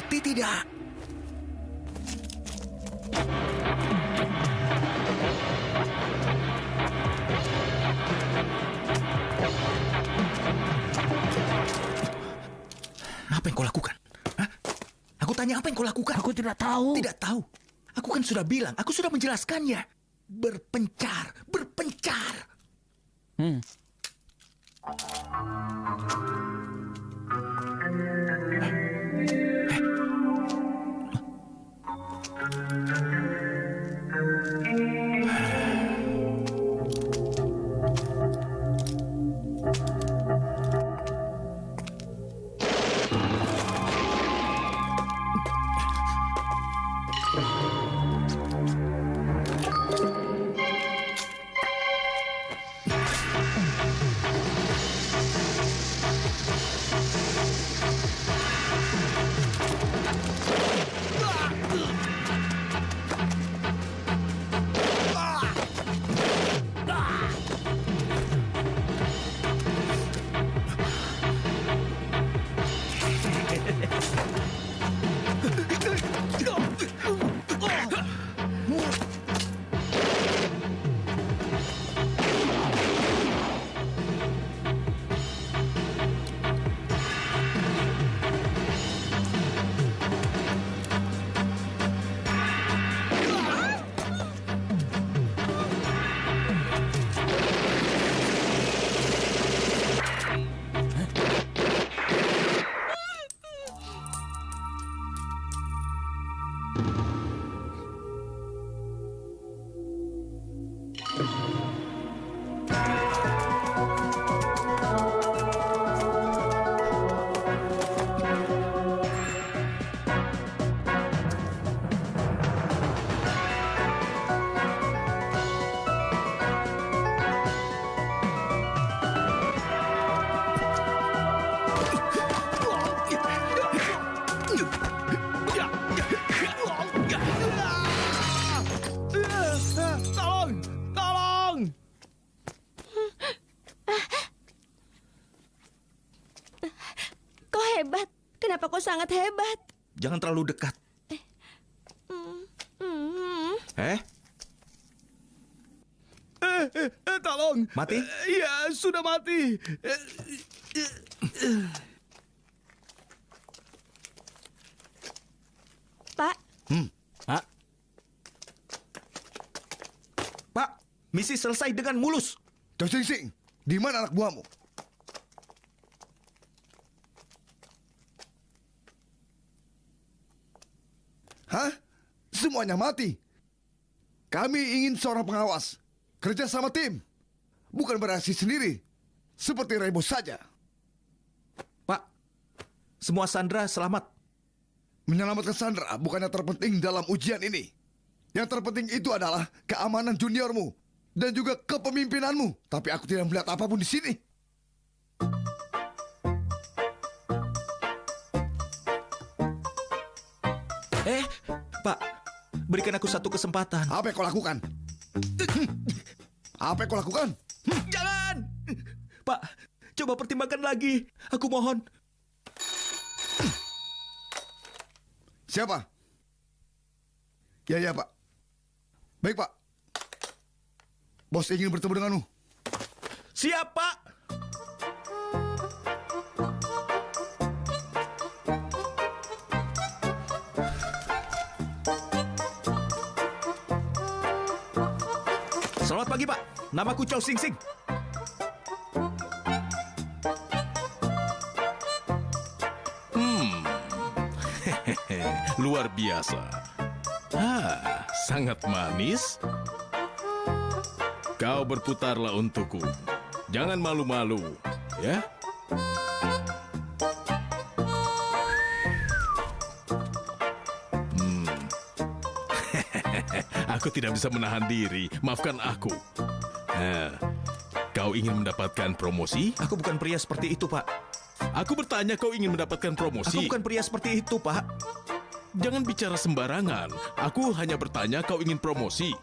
Mati tidak? Apa yang kau lakukan? Hah? Aku tanya apa yang kau lakukan? Aku tidak tahu. Tidak tahu. Aku kan sudah bilang, aku sudah menjelaskannya. Berpencar, berpencar. Tolong! Tolong! Kau hebat. Kenapa kau sangat hebat? Jangan terlalu dekat. Tolong! Mati? Ya, sudah mati. Pak, Hah? Pak, misi selesai dengan mulus. Chow Sing Sing, di mana anak buahmu? Hah? Semuanya mati. Kami ingin seorang pengawas. Kerja sama tim. Bukan beraksi sendiri. Seperti Rebo saja. Pak, semua sandera selamat. Menyelamatkan Sandra bukannya terpenting dalam ujian ini. Yang terpenting itu adalah keamanan juniormu. Dan juga kepemimpinanmu. Tapi aku tidak melihat apapun di sini. Pak, berikan aku satu kesempatan. Apa yang kau lakukan? Apa yang kau lakukan? Jangan! Pak, coba pertimbangkan lagi. Aku mohon. Siapa? Ya, Pak. Baik, Pak. Bos ingin bertemu denganmu. Siap, Pak. Selamat pagi, Pak. Namaku Chow Sing Sing. Luar biasa. Sangat manis. Kau berputarlah untukku. Jangan malu-malu, ya. Aku tidak bisa menahan diri. Maafkan aku. Kau ingin mendapatkan promosi? Aku bukan pria seperti itu, Pak. Aku bertanya, kau ingin mendapatkan promosi? Aku bukan pria seperti itu, Pak. Jangan bicara sembarangan. Aku hanya bertanya, kau ingin promosi?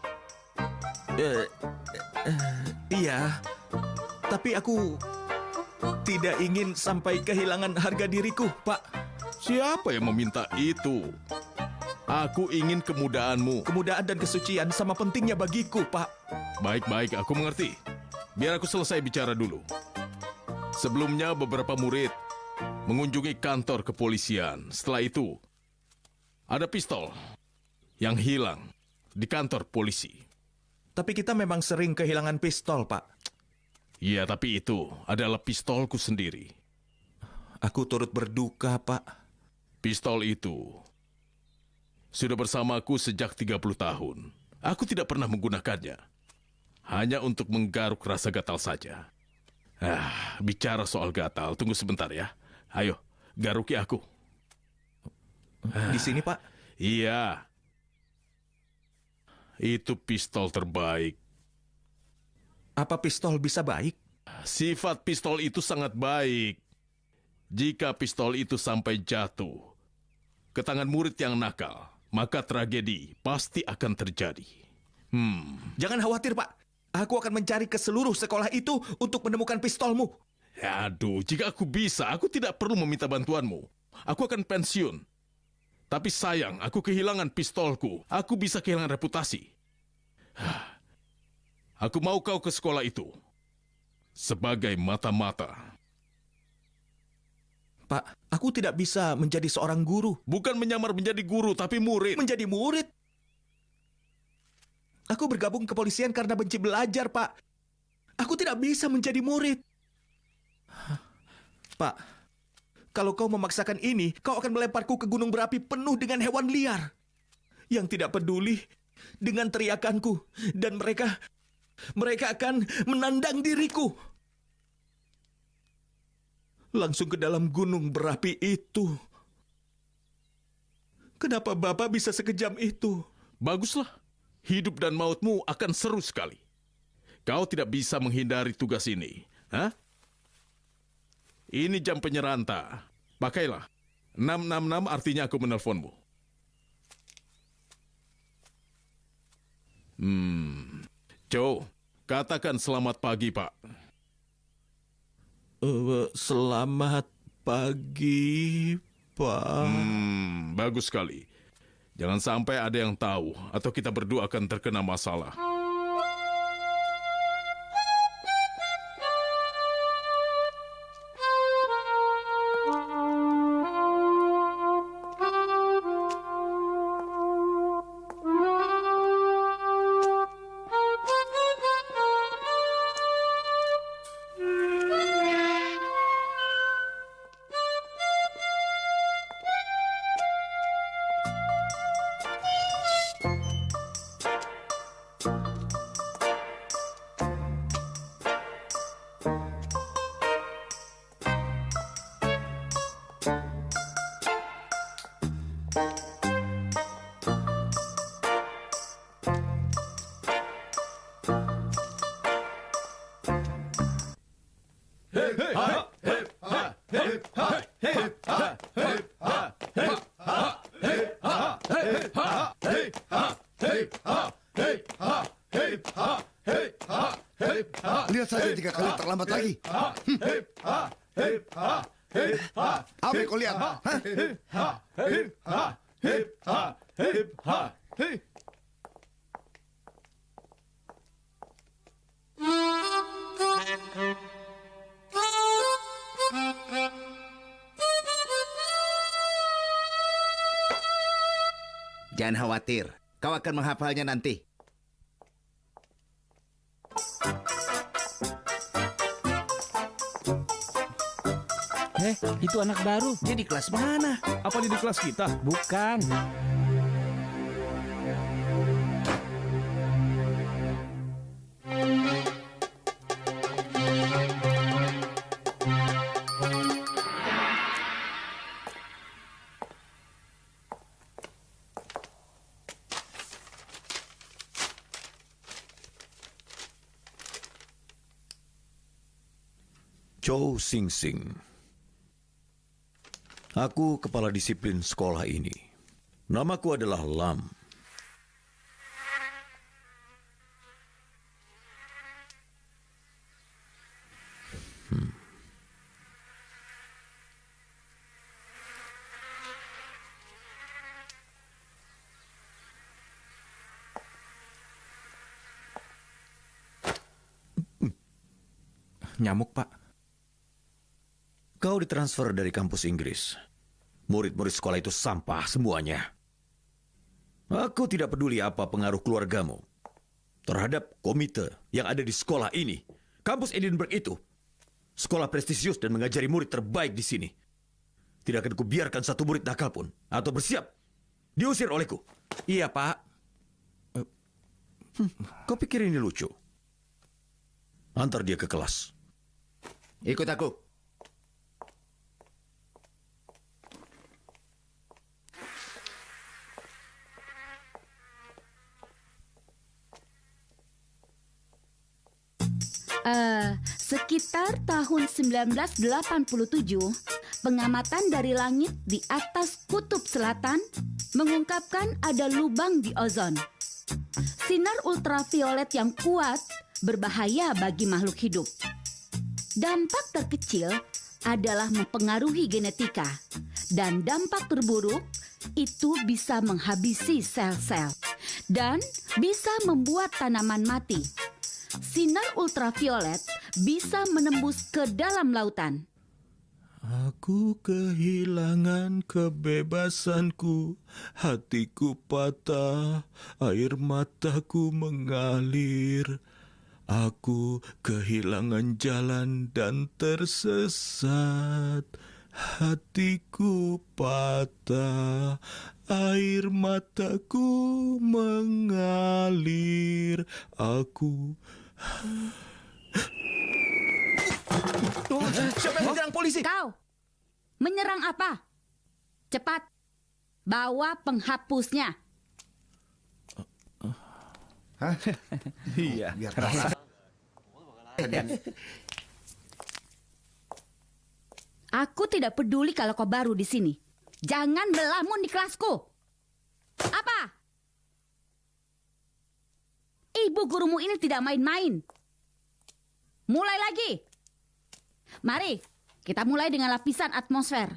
Iya. Tapi aku tidak ingin sampai kehilangan harga diriku, Pak. Siapa yang meminta itu? Aku ingin kemudahanmu. Kemudahan dan kesucian sama pentingnya bagiku, Pak. Baik-baik, aku mengerti. Biar aku selesai bicara dulu. Sebelumnya beberapa murid mengunjungi kantor kepolisian. Setelah itu, ada pistol yang hilang di kantor polisi. Tapi kita memang sering kehilangan pistol, Pak. Iya, tapi itu adalah pistolku sendiri. Aku turut berduka, Pak. Pistol itu sudah bersamaku sejak 30 tahun. Aku tidak pernah menggunakannya. Hanya untuk menggaruk rasa gatal saja. Bicara soal gatal, tunggu sebentar ya. Ayo, garuki aku. Di sini, Pak. Iya. Itu pistol terbaik. Apa pistol bisa baik? Sifat pistol itu sangat baik. Jika pistol itu sampai jatuh ke tangan murid yang nakal, maka tragedi pasti akan terjadi. Jangan khawatir, Pak. Aku akan mencari ke seluruh sekolah itu untuk menemukan pistolmu. Aduh, jika aku bisa, aku tidak perlu meminta bantuanmu. Aku akan pensiun. Tapi sayang, aku kehilangan pistolku. Aku bisa kehilangan reputasi. Aku mau kau ke sekolah itu sebagai mata-mata. Pak, aku tidak bisa menjadi seorang guru. Bukan menyamar menjadi guru, tapi murid. Menjadi murid? Aku bergabung ke kepolisian karena benci belajar, Pak. Aku tidak bisa menjadi murid. Pak, kalau kau memaksakan ini, kau akan melemparku ke gunung berapi penuh dengan hewan liar yang tidak peduli dengan teriakanku, dan mereka akan menandang diriku langsung ke dalam gunung berapi itu. Kenapa Bapak bisa sekejam itu? Baguslah. Hidup dan mautmu akan seru sekali. Kau tidak bisa menghindari tugas ini. Hah? Ini jam penyeranta. Pakailah. 666 artinya aku menelponmu. Joe, katakan selamat pagi, Pak. Selamat pagi, Pak. Bagus sekali. Jangan sampai ada yang tahu atau kita berdua akan terkena masalah. Lihat saja 3 kali terlambat lagi. Apa yang kau lihat? Jangan khawatir, kau akan menghafalnya nanti. Itu anak baru. Dia di kelas mana? Apa dia di kelas kita? Bukan. Chow Sing Sing. Aku kepala disiplin sekolah ini. Namaku adalah Lam. Nyamuk, Pak. Kau ditransfer dari kampus Inggris. Murid-murid sekolah itu sampah semuanya. Aku tidak peduli apa pengaruh keluargamu terhadap komite yang ada di sekolah ini. Kampus Edinburgh itu sekolah prestisius dan mengajari murid terbaik di sini. Tidak akan kubiarkan satu murid nakal pun atau bersiap diusir olehku. Iya, Pak. Kau pikir ini lucu? Antar dia ke kelas. Ikut aku. Sekitar tahun 1987, pengamatan dari langit di atas kutub selatan mengungkapkan ada lubang di ozon. Sinar ultraviolet yang kuat berbahaya bagi makhluk hidup. Dampak terkecil adalah mempengaruhi genetika, dan dampak terburuk itu bisa menghabisi sel-sel dan bisa membuat tanaman mati. Sinar ultraviolet bisa menembus ke dalam lautan. Aku kehilangan kebebasanku, hatiku patah, air mataku mengalir. Aku kehilangan jalan dan tersesat. Hatiku patah, air mataku mengalir. Aku... Siapa yang menyerang polisi? Kau menyerang apa? Cepat, bawa penghapusnya. Iya. Biar rasa. Aku tidak peduli kalau kau baru di sini. Jangan melamun di kelasku. Apa? Ibu gurumu ini tidak main-main. Mulai lagi. Mari, kita mulai dengan lapisan atmosfer.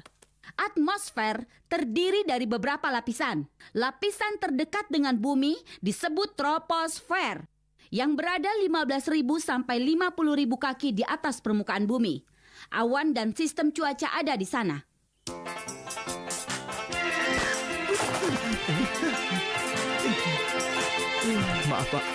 Atmosfer terdiri dari beberapa lapisan. Lapisan terdekat dengan bumi disebut troposfer, yang berada 15.000 sampai 50.000 kaki di atas permukaan bumi. Awan dan sistem cuaca ada di sana. Maaf, Pak.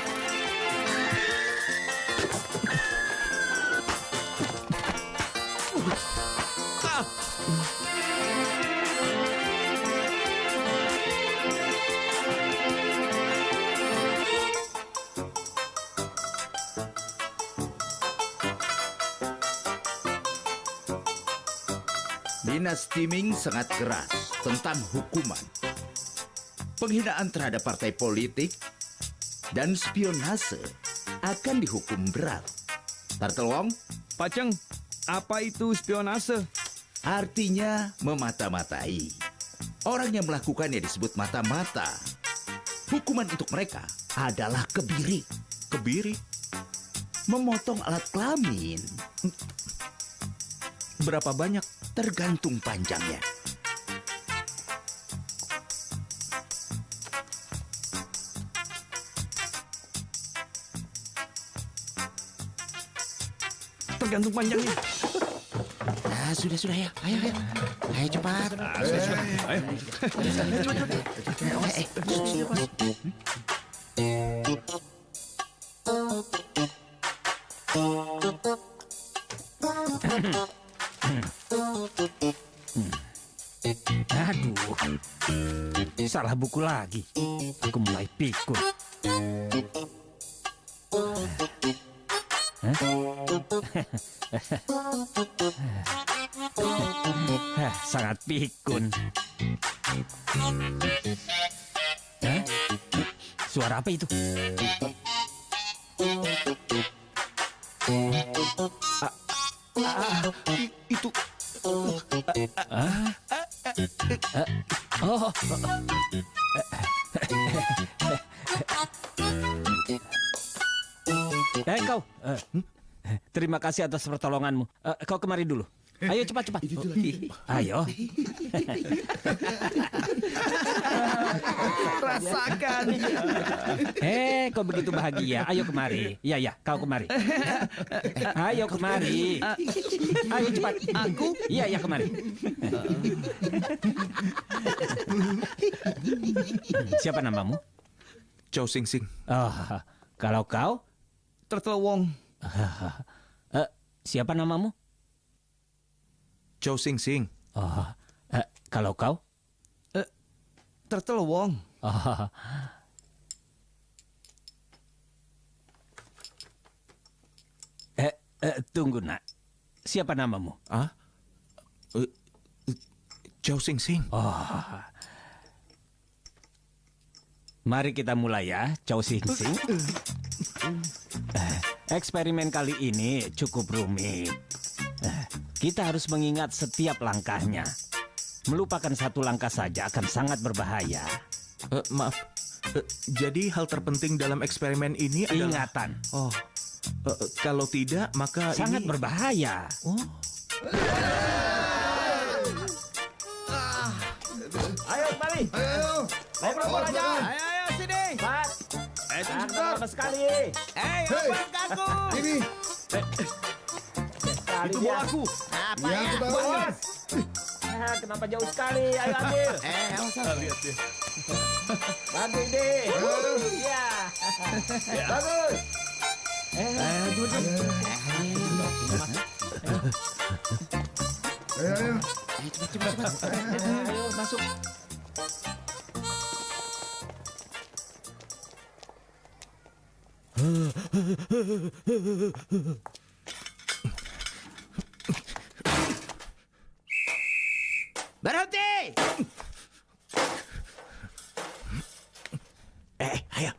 Dinas Timing sangat keras tentang hukuman. Penghinaan terhadap partai politik dan spionase akan dihukum berat. Tartelwong, Pak Ceng, apa itu spionase? artinya memata-matai. Orang yang melakukannya disebut mata-mata. Hukuman untuk mereka adalah kebiri. Kebiri? Memotong alat kelamin. Berapa banyak? Tergantung panjangnya. Tergantung panjangnya. Nah, sudah ya. Ayo. Ayo cepat. Aduh, salah buku lagi. Aku mulai pikun. Sangat pikun. Suara apa itu? Itu... Oh. Kau. Terima kasih atas pertolonganmu. Kau kemari dulu. Ayo cepat. Ayo. Rasakan. Kau begitu bahagia. Ayo kemari. Iya, kau kemari. Ayo kemari. Ayo cepat. Aku? Iya, kemari. Siapa namamu? Chow Sing Sing. Oh, kalau kau? Turtle Wong. Siapa namamu? Chow Sing Sing. Oh, kalau kau? Turtle Wong. Oh. Tunggu nak. Siapa namamu? Chow Sing Sing. Oh. Mari kita mulai ya, Chow Sing Sing. Eksperimen kali ini cukup rumit. Kita harus mengingat setiap langkahnya. Melupakan satu langkah saja akan sangat berbahaya. Maaf. Jadi hal terpenting dalam eksperimen ini adalah... Ingatan. Oh. Kalau tidak, maka sangat ini... berbahaya. Oh. Ayo kembali. Ayo. Ayo bola jangan. Ayo sini. Cepat. Jangan sekali. Lepas aku. Ini. Itu bola aku. Ya, aku tahu. Bos. Kenapa jauh sekali? Ayo ambil. Lihat deh. Bantu ide. Iya. Bagus. Ayo. Ayo masuk. Berhenti! Ayo.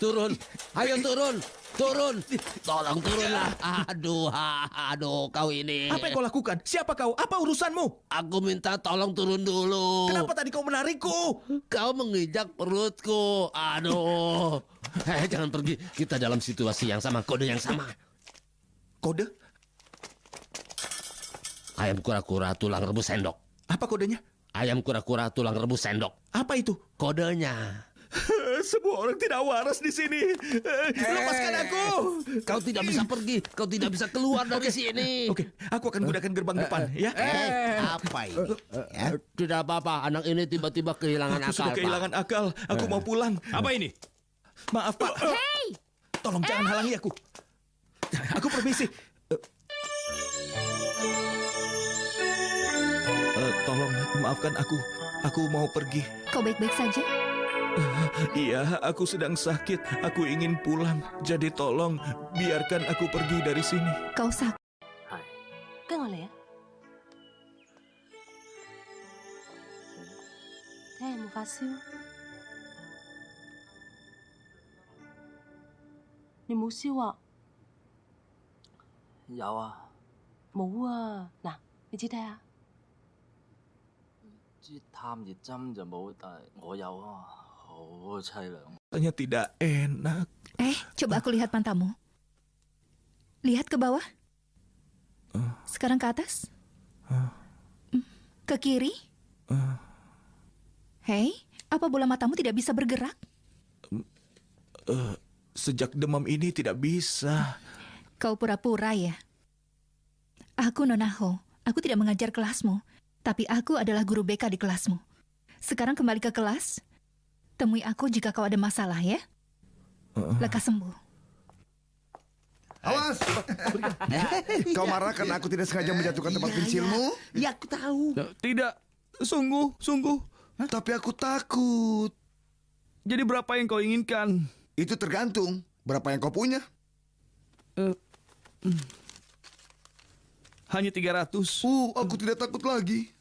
Turun. Ayo turun. Turun. Tolong turunlah. Aduh, kau ini. Apa yang kau lakukan? Siapa kau? Apa urusanmu? Aku minta tolong turun dulu. Kenapa tadi kau menarikku? Kau menginjak perutku. Aduh. Jangan pergi. Kita dalam situasi yang sama, kode yang sama. Kode? Ayam kura-kura tulang rebus sendok. Apa kodenya? Ayam kura-kura tulang rebus sendok. Apa itu? Kodenya. Semua orang tidak waras di sini. Lepaskan aku. Kau tidak bisa pergi. Kau tidak bisa keluar dari sini. Oke, aku akan gunakan gerbang depan, ya. Apa ini? Tidak apa-apa. Anak ini tiba-tiba kehilangan Aku akal. sudah Pak. kehilangan akal. Aku mau pulang. Apa ini? Maaf, Pak. Hei! Tolong jangan halangi aku. Aku permisi. Tolong maafkan aku. Aku mau pergi. Kau baik-baik saja? Iya, aku sedang sakit. Aku ingin pulang. Jadi tolong biarkan aku pergi dari sini. Kau sakit? 跟我嚟啊！睇下有冇發燒。你冇燒啊？有啊，冇啊！嗱，你指睇下。支探熱針就冇，但係我有啊，好凄涼。 Rasanya tidak enak. Coba aku lihat pantamu. Lihat ke bawah. Sekarang ke atas. Ke kiri. Hei, apa bola matamu tidak bisa bergerak? Sejak demam ini tidak bisa. Kau pura-pura ya? Aku Nona Ho. Aku tidak mengajar kelasmu. Tapi aku adalah guru BK di kelasmu. Sekarang kembali ke kelas. Temui aku jika kau ada masalah ya. Lekas sembuh. Awas! Kau marah karena aku tidak sengaja menjatuhkan tempat pensilmu? Ya, aku tahu. Tidak, sungguh. Tapi aku takut. Jadi berapa yang kau inginkan? Itu tergantung. Berapa yang kau punya? Hanya 300. Aku tidak takut lagi.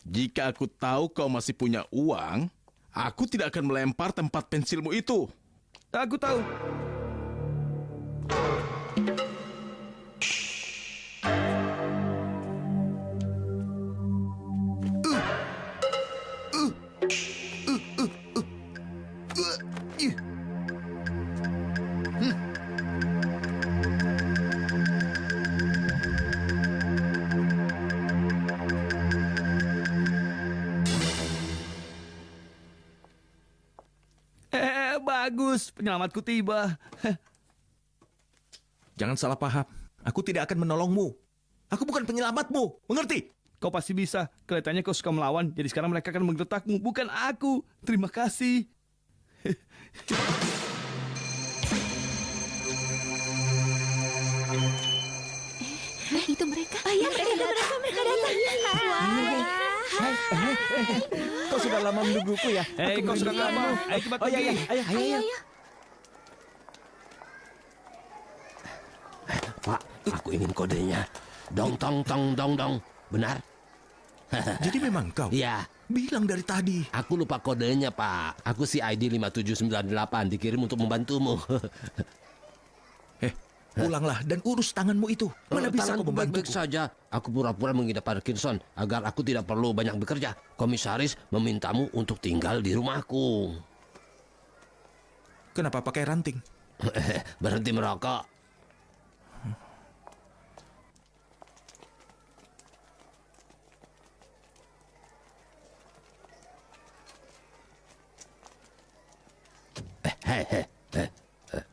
Jika aku tahu kau masih punya uang, aku tidak akan melempar tempat pensilmu itu. Aku tahu. Bagus, penyelamatku tiba. Jangan salah paham. Aku tidak akan menolongmu. Aku bukan penyelamatmu, mengerti? Kau pasti bisa. Kelihatannya kau suka melawan, jadi sekarang mereka akan menggertakmu, bukan aku. Terima kasih. Itu mereka. Ya, mereka datang. Kau sudah lama menungguku ya? Hei, kau sudah lama. Ayo cepat pergi. Ayo. Pak, aku ingin kodenya. Dong, tong, tong, dong, dong. Benar? Jadi memang kau? Iya. Bilang dari tadi. Aku lupa kodenya, Pak. Aku si ID 5798 dikirim untuk membantumu. Pulanglah dan urus tanganmu itu. Mana bisa kau Tanganku membantu? baik-baik saja. Aku pura-pura mengidap Parkinson agar aku tidak perlu banyak bekerja. Komisaris memintamu untuk tinggal di rumahku. Kenapa pakai ranting? Berhenti merokok.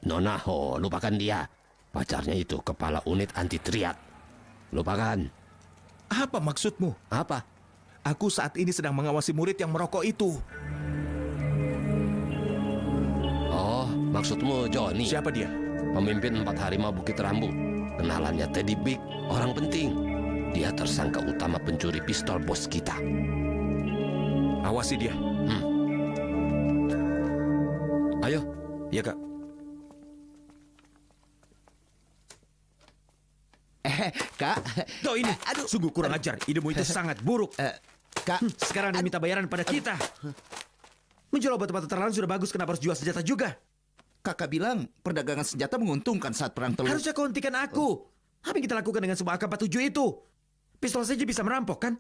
Nona Ho, lupakan dia. Pacarnya itu kepala unit anti triad. Lupakan. Apa maksudmu? Apa? Aku saat ini sedang mengawasi murid yang merokok itu. Oh, maksudmu Johnny? Siapa dia? Pemimpin 4 Harimau Bukit Rambu. Kenalannya Teddy Big, orang penting. Dia tersangka utama pencuri pistol bos kita. Awasi dia. Ayo. Ya, Kak. Kak. Kau ini, sungguh kurang ajar. Idemu itu sangat buruk. Kak. Sekarang dia minta bayaran pada kita. Menjual obat-obatan terlarang sudah bagus, kenapa harus jual senjata juga? Kakak bilang perdagangan senjata menguntungkan saat perang telur. Harusnya kau hentikan aku. Apa yang kita lakukan dengan semua AK-47 itu? Pistol saja bisa merampok, kan?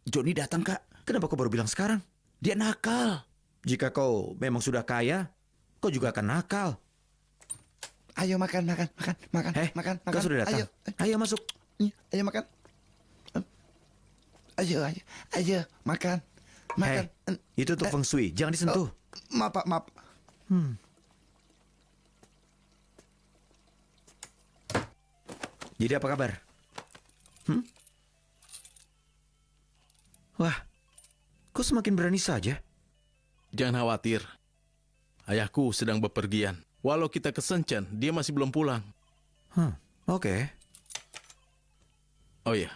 Johnny datang, Kak. Kenapa kau baru bilang sekarang? Dia nakal. Jika kau memang sudah kaya, kau juga akan nakal. Ayo makan. Kau sudah datang. Ayo masuk. Ayo makan. Ayo makan. Itu untuk feng shui, jangan disentuh. Maaf, Pak, maaf. Jadi apa kabar? Wah, kok semakin berani saja? Jangan khawatir. Ayahku sedang bepergian. Walau kita ke Shenzhen, dia masih belum pulang. Oke. Oh iya,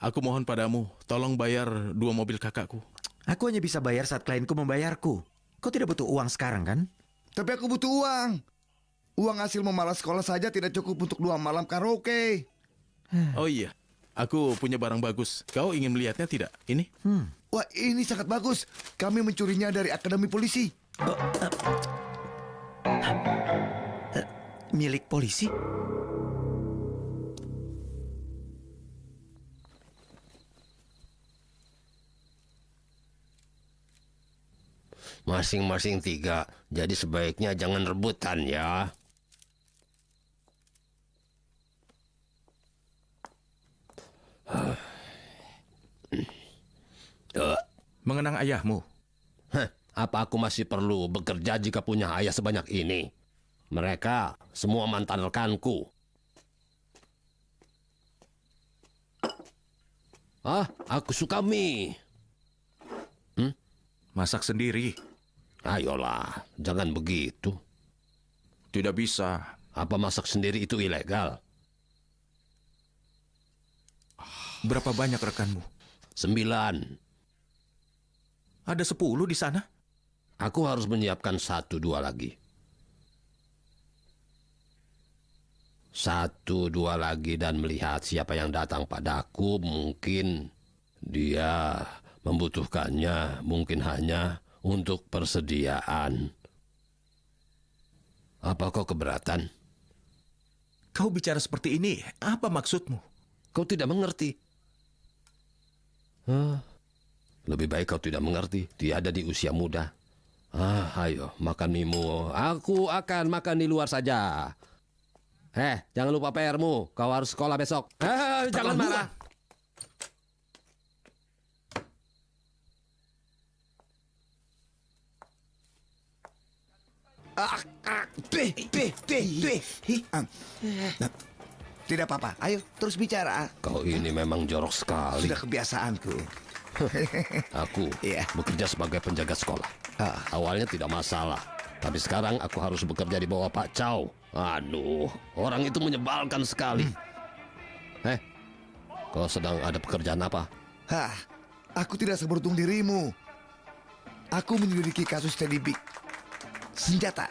aku mohon padamu, tolong bayar 2 mobil kakakku. Aku hanya bisa bayar saat klienku membayarku. Kau tidak butuh uang sekarang, kan? Tapi aku butuh uang. Uang hasil memalas sekolah saja tidak cukup untuk 2 malam karaoke. Oh iya, aku punya barang bagus. Kau ingin melihatnya tidak? Ini? Wah, ini sangat bagus. Kami mencurinya dari Akademi Polisi. Milik polisi? Masing-masing 3. Jadi sebaiknya jangan rebutan ya. Mengenang ayahmu? Apa aku masih perlu bekerja jika punya ayah sebanyak ini? Mereka semua mantan rekanku. Aku suka mie. Masak sendiri. Ayolah, jangan begitu. Tidak bisa. Apa masak sendiri itu ilegal? Berapa banyak rekanmu? 9. Ada 10 di sana? Aku harus menyiapkan 1-2 lagi. 1-2 lagi dan melihat siapa yang datang padaku. Mungkin dia membutuhkannya, mungkin hanya untuk persediaan. Apa kau keberatan? Kau bicara seperti ini, apa maksudmu? Kau tidak mengerti. Lebih baik kau tidak mengerti. Dia ada di usia muda. Ayo, makan mie-mu. Aku akan makan di luar saja. Jangan lupa PR-mu. Kau harus sekolah besok. Jangan marah. Tidak apa-apa, ayo terus bicara. Kau ini memang jorok sekali. Sudah kebiasaanku. Aku bekerja sebagai penjaga sekolah. Awalnya tidak masalah, tapi sekarang aku harus bekerja di bawah Pak Chow. Aduh, orang itu menyebalkan sekali. Kau sedang ada pekerjaan apa? Aku tidak seberuntung dirimu. Aku menyelidiki kasus Teddy Big. Senjata.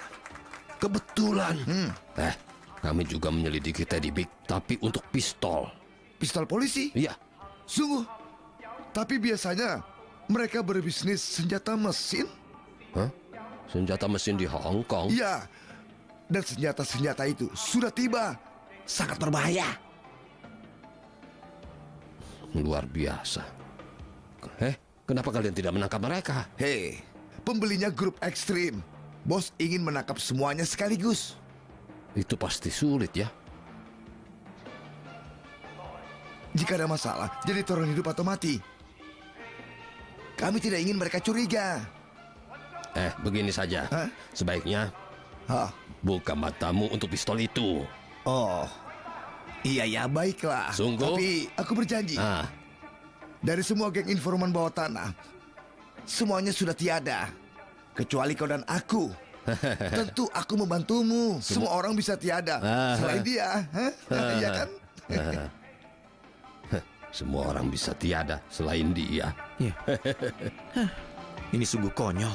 Kebetulan. Kami juga menyelidiki Teddy Big, tapi untuk pistol. Pistol polisi? Iya. Sungguh. Tapi biasanya mereka berbisnis senjata mesin. Senjata mesin di Hong Kong? Iya. Dan senjata-senjata itu sudah tiba. Sangat berbahaya. Luar biasa. Kenapa kalian tidak menangkap mereka? Pembelinya grup ekstrim. Bos ingin menangkap semuanya sekaligus. Itu pasti sulit ya. Jika ada masalah, jadi turun hidup atau mati. Kami tidak ingin mereka curiga. Begini saja. Sebaiknya buka matamu untuk pistol itu. Oh, iya baiklah. Sungguh? Tapi aku berjanji. Dari semua geng informan bawah tanah, semuanya sudah tiada. Kecuali kau dan aku. Tentu aku membantumu. Semua orang bisa tiada selain dia. Iya kan? Semua orang bisa tiada selain dia. Ini sungguh konyol.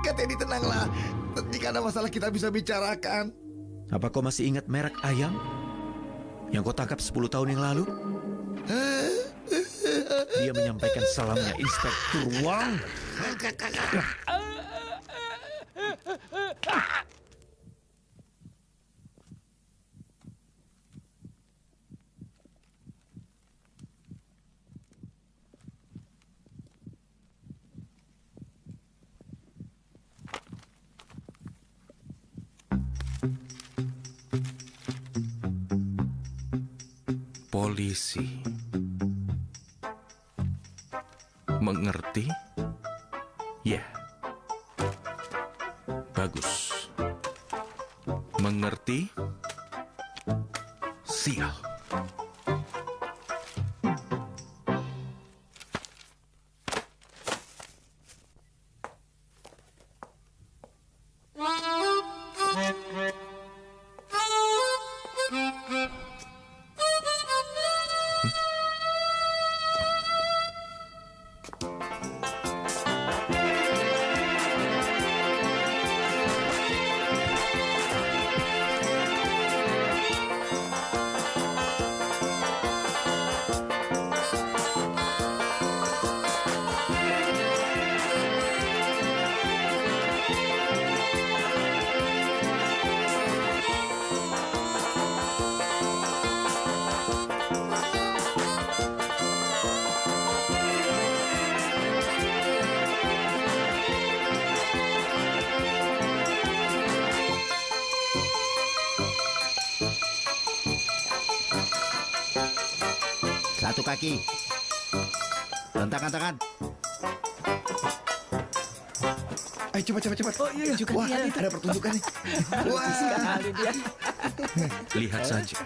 Kak Teddy, tenanglah. Jika ada masalah kita bisa bicarakan. Apa kau masih ingat merek ayam yang kau tangkap 10 tahun yang lalu? Dia menyampaikan salamnya Inspektur Wang. Polisi. Mengerti? Ya. Bagus. Mengerti? Sial. Satu kaki. Rentangkan tangan. Ayo cepat. Oh iya, juga. Wah, ada pertunjukan nih. Wah, sekali dia. Lihat saja.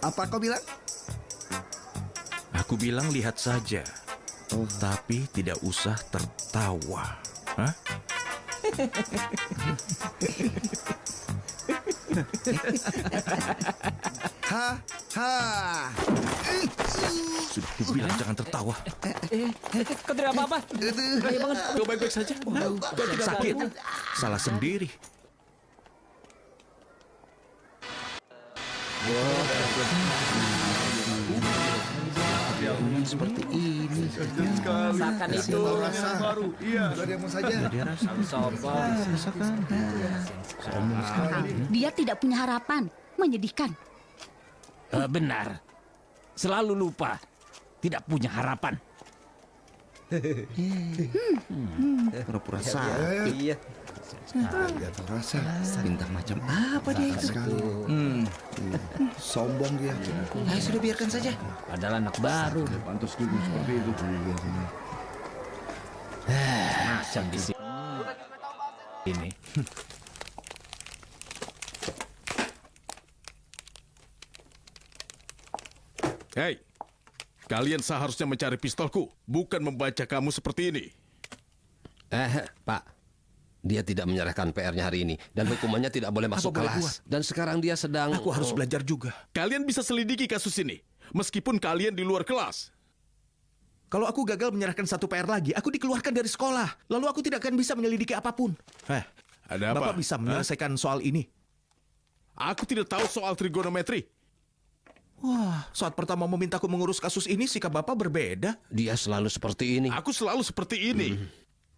Apa kau bilang? Aku bilang lihat saja. Tapi tidak usah tertawa. Hah? Sudah kubilang jangan tertawa. Kau tidak apa-apa? Kau baik-baik saja? Sakit. Salah sendiri. Seperti ini. Rasakan itu. Baru. Iya. Ada yang mau saja. Dia tidak punya harapan. Menyedihkan. Benar. Selalu lupa. Tidak punya harapan. Pura-pura sakit. Iya. Dia tahu rasa. Bintang macam apa dia itu? Sombong dia. Sudah biarkan saja. Padahal anak baru. Pantas dulu seperti itu. Macam di sini. Ini. Hei, kalian seharusnya mencari pistolku, bukan membaca kamu seperti ini. Pak, dia tidak menyerahkan PR-nya hari ini dan hukumannya tidak boleh masuk boleh kelas. Dan sekarang dia sedang... Aku harus belajar juga. Kalian bisa selidiki kasus ini, meskipun kalian di luar kelas. Kalau aku gagal menyerahkan satu PR lagi, aku dikeluarkan dari sekolah. Lalu aku tidak akan bisa menyelidiki apapun. Ada apa? Bapak bisa menyelesaikan soal ini. Aku tidak tahu soal trigonometri. Wah, saat pertama memintaku mengurus kasus ini, sikap Bapak berbeda. Dia selalu seperti ini. Aku selalu seperti ini.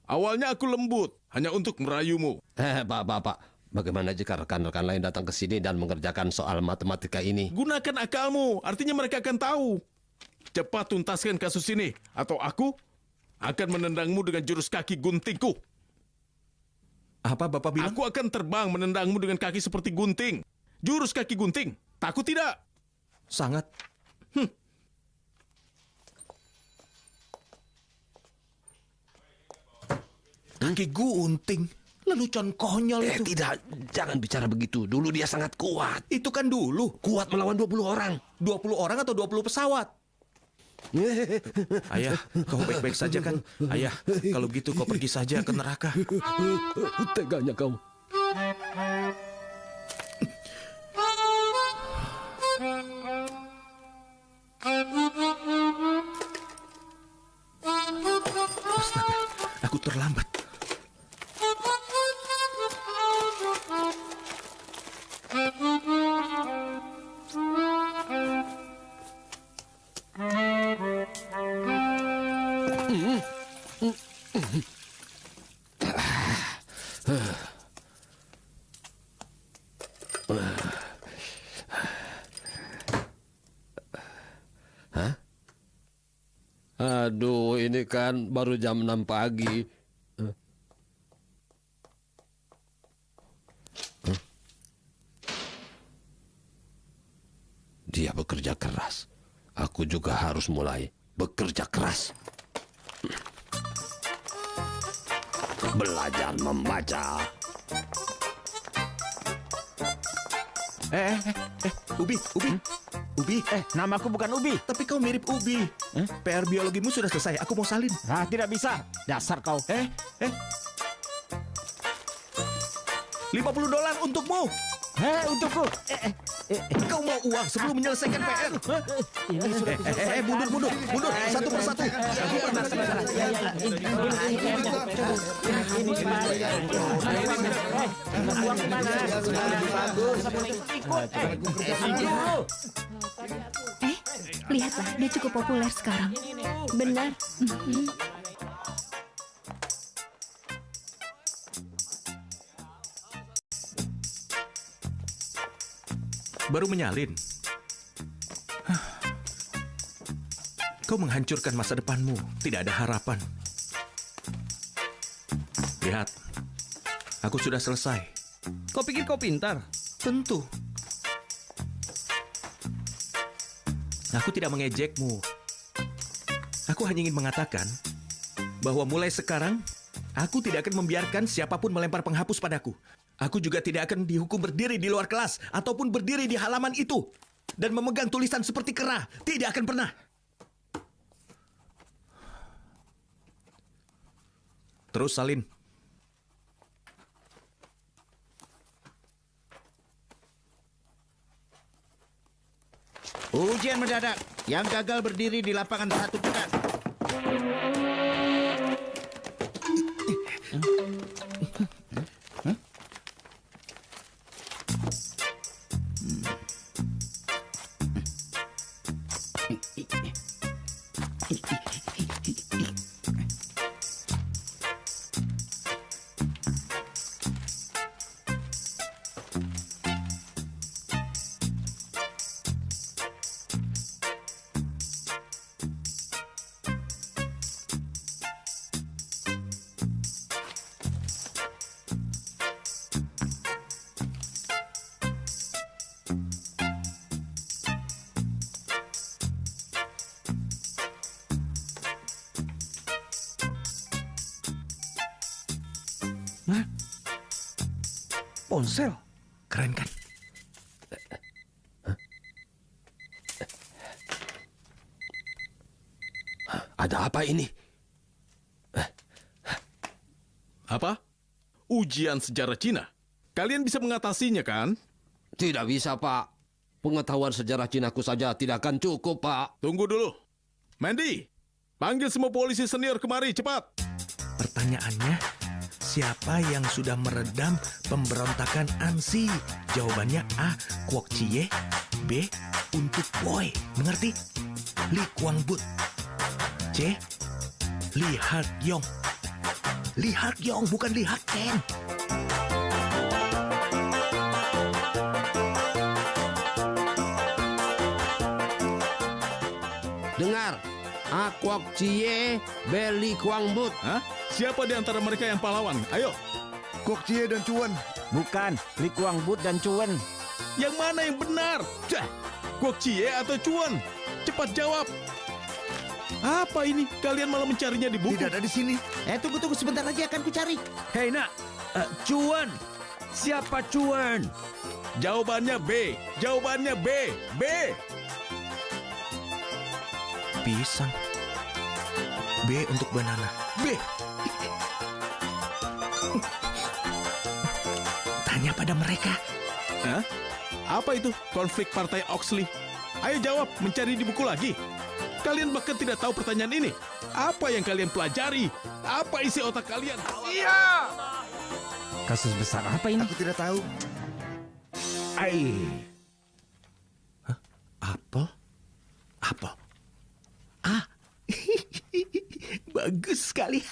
Awalnya aku lembut, hanya untuk merayumu. Pak. Bagaimana jika rekan-rekan lain datang ke sini dan mengerjakan soal matematika ini? Gunakan akalmu, artinya mereka akan tahu. Cepat tuntaskan kasus ini, atau aku akan menendangmu dengan jurus kaki guntingku. Apa Bapak bilang? Aku akan terbang menendangmu dengan kaki seperti gunting. Jurus kaki gunting. Takut tidak? Sangat. Kaki gunting. Lelucon konyol itu. Tidak, jangan bicara begitu. Dulu dia sangat kuat. Itu kan dulu. Kuat melawan 20 orang. 20 orang atau 20 pesawat? Ayah, kau baik-baik saja kan? Ayah, kalau gitu kau pergi saja ke neraka. Teganya kau. Astaga, aku terlambat. Aduh, ini kan baru jam 6 pagi. Dia bekerja keras. Aku juga harus mulai bekerja keras. Belajar membaca. Ubi. Ubi. Namaku bukan Ubi. Tapi kau mirip Ubi. PR biologimu sudah selesai. Aku mau salin. Tidak bisa. Dasar kau. $50 untukmu. Untukku. Kau mau uang sebelum menyelesaikan PR. Mundur. Satu persatu. Lihatlah, dia cukup populer sekarang. Benar. Baru menyalin. Kau menghancurkan masa depanmu. Tidak ada harapan. Lihat, aku sudah selesai. Kau pikir kau pintar? Tentu. Aku tidak mengejekmu. Aku hanya ingin mengatakan bahwa mulai sekarang, aku tidak akan membiarkan siapapun melempar penghapus padaku. Aku juga tidak akan dihukum berdiri di luar kelas ataupun berdiri di halaman itu dan memegang tulisan seperti kera. Tidak akan pernah. Terus salin. Ujian mendadak. Yang gagal berdiri di lapangan satu pekan. Ponsel? Keren kan? Ada apa ini? Apa? Ujian sejarah Cina. Kalian bisa mengatasinya kan? Tidak bisa, Pak. Pengetahuan sejarah Cinaku saja tidak akan cukup, Pak. Tunggu dulu. Mandy, panggil semua polisi senior kemari, cepat. Pertanyaannya, siapa yang sudah meredam pemberontakan Ansi? Jawabannya A. Kwok Cie, B. Untuk Boy. Mengerti? Li Kuangbut. C. Li Hak Yong. Li Hak Yong, bukan Li Hak Ken. Dengar, Kwok Cie, Beli Kuangbut. Hah? Siapa di antara mereka yang pahlawan? Ayo. Kwok Cie dan Cuan. Bukan, Li Kuangbut dan Cuan. Yang mana yang benar? Kwok Cie atau Cuan? Cepat jawab. Apa ini? Kalian malah mencarinya di buku? Tidak ada di sini. Tunggu sebentar lagi akan kucari. Hei nak, Cuan. Siapa Cuan? Jawabannya B. Jawabannya B. B. Pisang. B untuk banana. B. Tanya pada mereka. Hah? Apa itu konflik partai Oxley? Ayo jawab, mencari di buku lagi. Kalian bahkan tidak tahu pertanyaan ini. Apa yang kalian pelajari? Apa isi otak kalian? Iya. Kasus besar apa ini? Aku tidak tahu. Apel? Apel. Ah. Bagus sekali.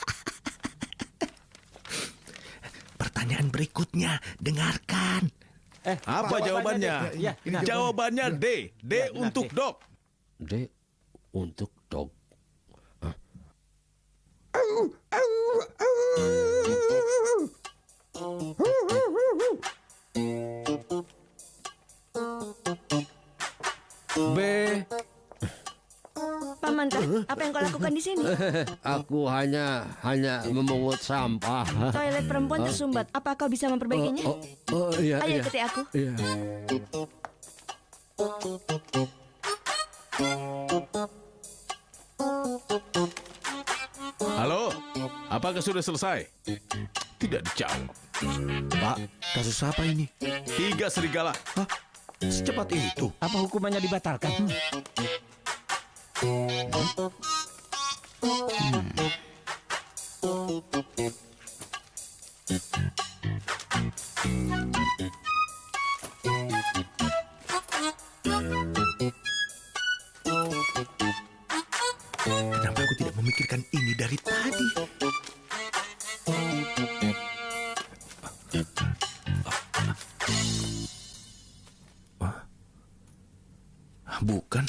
Pertanyaan berikutnya, dengarkan. Apa jawabannya? Ya, Jawabannya D. D untuk dog. D untuk dog. B. Paman, apa yang kau lakukan di sini? Aku hanya memungut sampah. Toilet perempuan tersumbat. Apa kau bisa memperbaikinya? Iya. Ayo ikuti aku. Iya. Halo, apakah sudah selesai? Tidak dijawab. Pak, kasus apa ini? 3 serigala. Hah? Secepat itu? Apa hukumannya dibatalkan? Kenapa aku tidak memikirkan ini dari tadi? Bukan.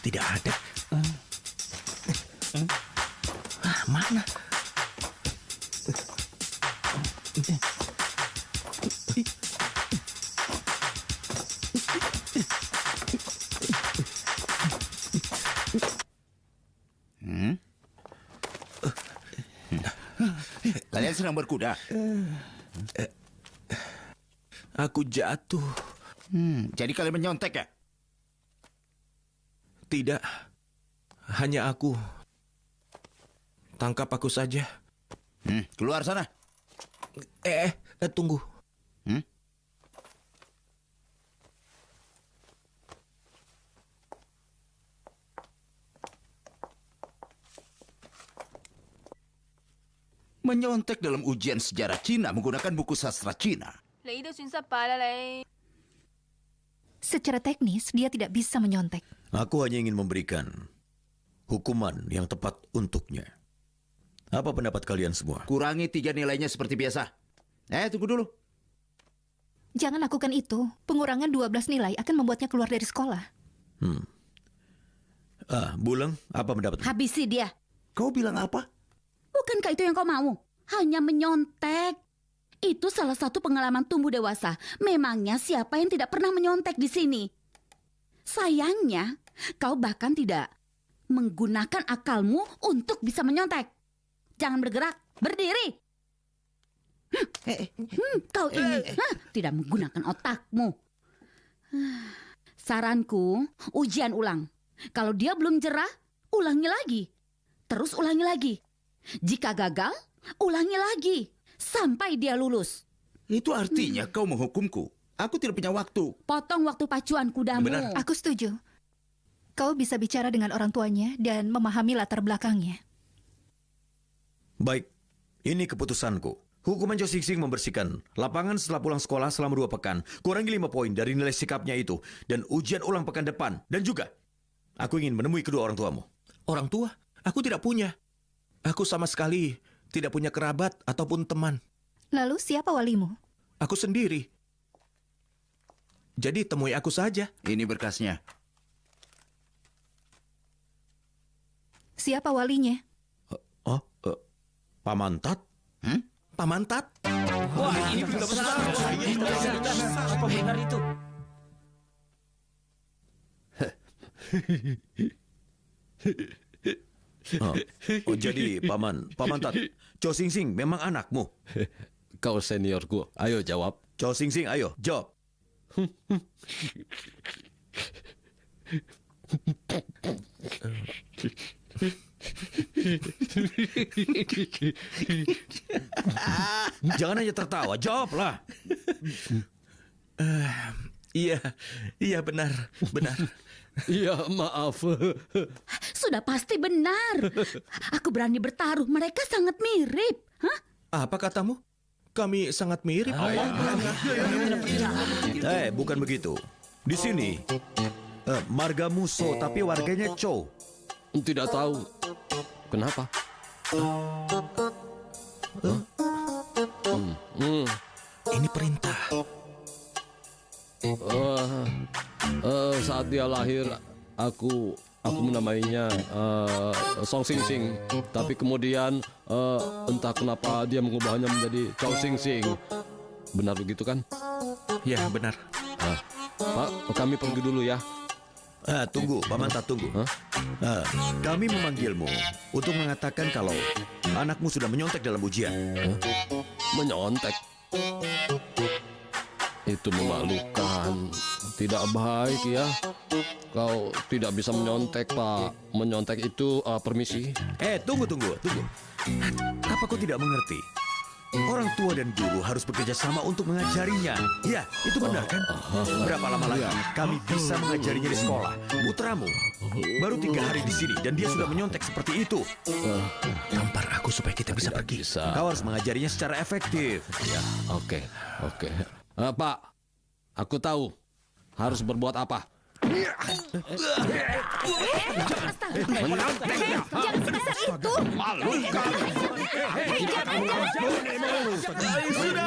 Tidak ada. Mana? Kalian sedang berkuda? Aku jatuh. Jadi kalian menyontek ya? Tidak. Hanya aku. Tangkap aku saja. Keluar sana. Tunggu. Menyontek dalam ujian sejarah Cina menggunakan buku sastra Cina. Secara teknis, dia tidak bisa menyontek. Aku hanya ingin memberikan hukuman yang tepat untuknya. Apa pendapat kalian semua? Kurangi 3 nilainya seperti biasa. Tunggu dulu. Jangan lakukan itu. Pengurangan 12 nilai akan membuatnya keluar dari sekolah. Buleng, apa pendapatmu? Habisi dia. Kau bilang apa? Bukankah itu yang kau mau? Hanya menyontek. Itu salah satu pengalaman tumbuh dewasa. Memangnya siapa yang tidak pernah menyontek di sini? Sayangnya, kau bahkan tidak menggunakan akalmu untuk bisa menyontek. Jangan bergerak, berdiri. Kau ini tidak menggunakan otakmu. Saranku, ujian ulang. Kalau dia belum jerah, ulangi lagi. Terus ulangi lagi. Jika gagal, ulangi lagi. Sampai dia lulus. Itu artinya kau menghukumku. Aku tidak punya waktu. Potong waktu pacuan kudamu. Benar. Aku setuju. Kau bisa bicara dengan orang tuanya dan memahami latar belakangnya. Baik, ini keputusanku. Hukuman Chow Sing Sing membersihkan lapangan setelah pulang sekolah selama 2 pekan. Kurangi 5 poin dari nilai sikapnya itu. Dan ujian ulang pekan depan. Dan juga, aku ingin menemui kedua orang tuamu. Orang tua? Aku tidak punya. Aku sama sekali tidak punya kerabat ataupun teman. Lalu siapa walimu? Aku sendiri. Jadi temui aku saja. Ini berkasnya. Siapa walinya? Pamantat? Pamantat? Wah, ini berita besar. Apa benar itu? Jadi Pamantat, Chow Sing Sing memang anakmu. Kau seniorku, ayo jawab. Chow Sing Sing, ayo jawab. Jangan hanya tertawa, jawablah. Iya benar. Iya, maaf. Sudah pasti benar. Aku berani bertaruh, mereka sangat mirip. Hah? Apa katamu? Kami sangat mirip. Bukan begitu. Di sini, marga Muso tapi warganya Chow. Tidak tahu. Kenapa? Ini perintah. Saat dia lahir, aku menamainya Song Sing Sing. Tapi kemudian entah kenapa dia mengubahnya menjadi Chow Sing Sing. Benar begitu kan? Ya, benar. Pak, kami pergi dulu ya. Tunggu, Pamantat, tunggu. Kami memanggilmu untuk mengatakan kalau anakmu sudah menyontek dalam ujian. Menyontek? Itu memalukan. Tidak baik ya. Kau tidak bisa menyontek, Pak. Menyontek itu permisi. Tunggu. Apa kau tidak mengerti? Orang tua dan guru harus bekerja sama untuk mengajarinya. Ya, itu benar kan? Berapa lama lagi kami bisa mengajarinya di sekolah? Putramu baru 3 hari di sini dan dia sudah menyontek seperti itu. Tampar aku supaya kita bisa pergi. Kau harus mengajarinya secara efektif. Ya, oke. Pak, aku tahu harus berbuat apa. Jangan sebesar itu. Sudah.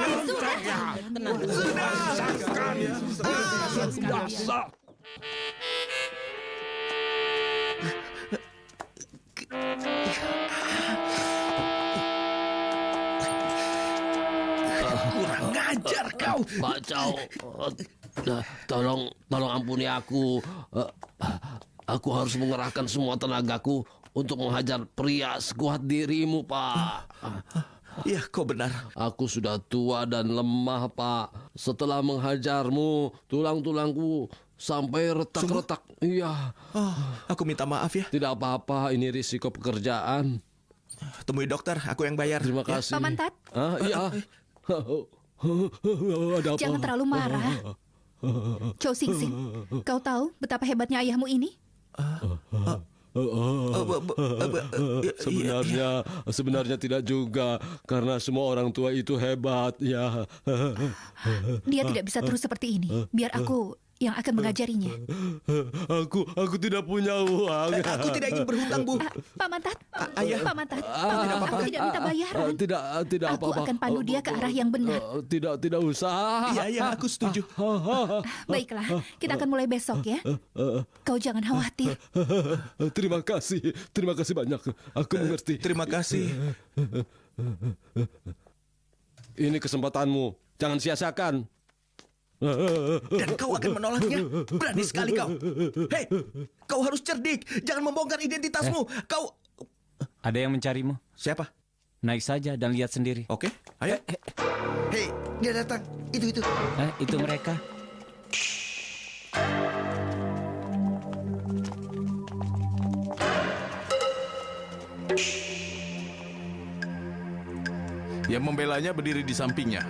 Kurang ngajar kau. Pak Chow, tolong ampuni aku. Aku harus mengerahkan semua tenagaku untuk menghajar pria sekuat dirimu, Pak. Iya, kau benar. Aku sudah tua dan lemah, Pak. Setelah menghajarmu, tulang-tulangku sampai retak-retak. Iya. Aku minta maaf ya. Tidak apa-apa, ini risiko pekerjaan. Temui dokter, aku yang bayar. Terima kasih. Pamantat. Iya. Ada apa? Jangan terlalu marah. Chow Sing Sing, kau tahu betapa hebatnya ayahmu ini? Sebenarnya tidak juga, karena semua orang tua itu hebat ya. Dia tidak bisa terus seperti ini. Biar aku yang akan mengajarinya. Aku tidak punya uang. Aku tidak ingin berhutang, Bu. Pamantat, Ayah. Pamantat, aku tidak minta bayaran. Tidak Aku apa-apa. akan pandu dia ke arah yang benar. Tidak usah. Iya, aku setuju. Baiklah, kita akan mulai besok ya. Kau jangan khawatir. Terima kasih banyak. Aku mengerti. Terima kasih. Ini kesempatanmu. Jangan sia-siakan. Dan kau akan menolaknya. Berani sekali kau. Hei, kau harus cerdik. Jangan membongkar identitasmu. Kau... Ada yang mencarimu. Siapa? Naik saja dan lihat sendiri. Oke, ayo. Hei, dia datang. Itu. Itu mereka. Yang membelanya berdiri di sampingnya.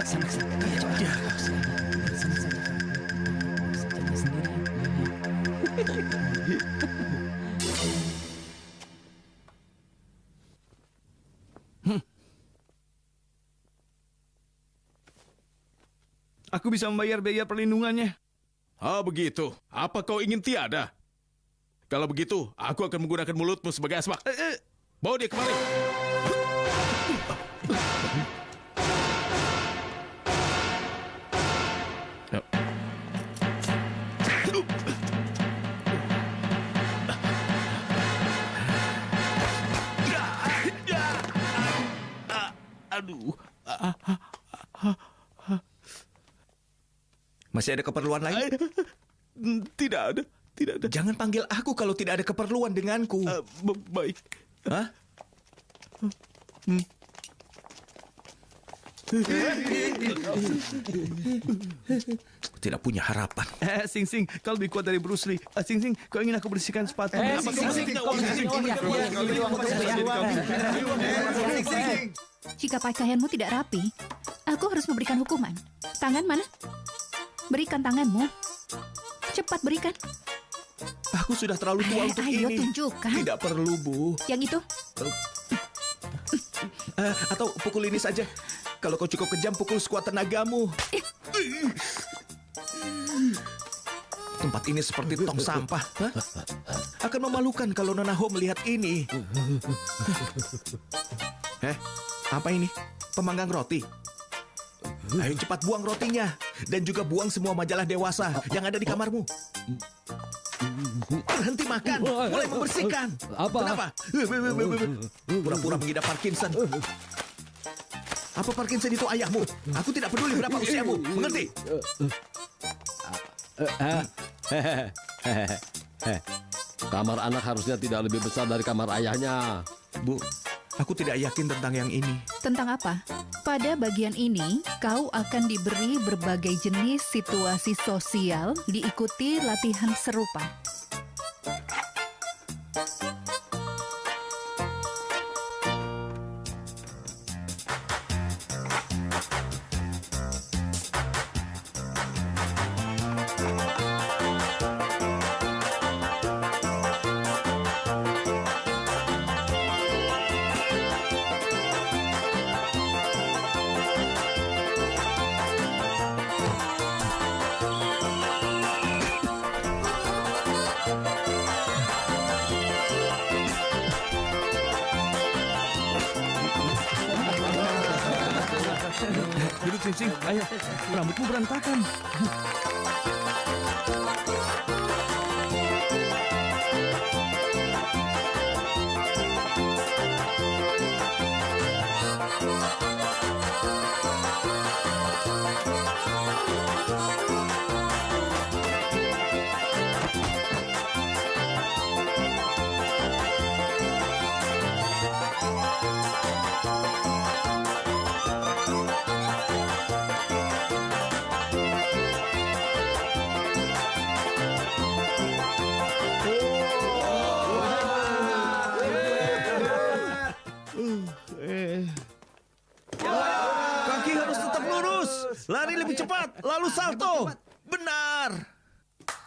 Sana. Aku bisa membayar biaya perlindungannya. Ah, begitu. Apa kau ingin tiada? Kalau begitu, aku akan menggunakan mulutmu sebagai asbak. Bawa dia kemari. Aduh. Masih ada keperluan lain? Tidak ada. Jangan panggil aku kalau tidak ada keperluan denganku. Baik. Hah? Tidak punya harapan. Sing Sing, kau lebih kuat dari Bruce Lee. Sing Sing, kau ingin aku bersihkan sepatu? Jika pakaianmu tidak rapi, aku harus memberikan hukuman. Tangan mana? Berikan tanganmu. Cepat berikan. Aku sudah terlalu tua untuk ayo, ini. tunjukkan. Tidak perlu, Bu. Yang itu? Atau pukul ini saja. Kalau kau cukup kejam, pukul sekuat tenagamu. Tempat ini seperti tong sampah. Hah? Akan memalukan kalau Nona Ho melihat ini. Apa ini? Pemanggang roti? Ayo cepat buang rotinya. Dan juga buang semua majalah dewasa yang ada di kamarmu. Berhenti makan, mulai membersihkan. Apa? Kenapa? Pura-pura mengidap Parkinson. Apa Parkinson itu ayahmu? Aku tidak peduli berapa usiamu, mengerti? Kamar anak harusnya tidak lebih besar dari kamar ayahnya. Bu, aku tidak yakin tentang yang ini. Tentang apa? Pada bagian ini, kau akan diberi berbagai jenis situasi sosial diikuti latihan serupa. Duduk Sing Sing, ayo. Rambutmu berantakan. Kaki harus tetap lurus. Lari lebih cepat, lalu salto. Benar.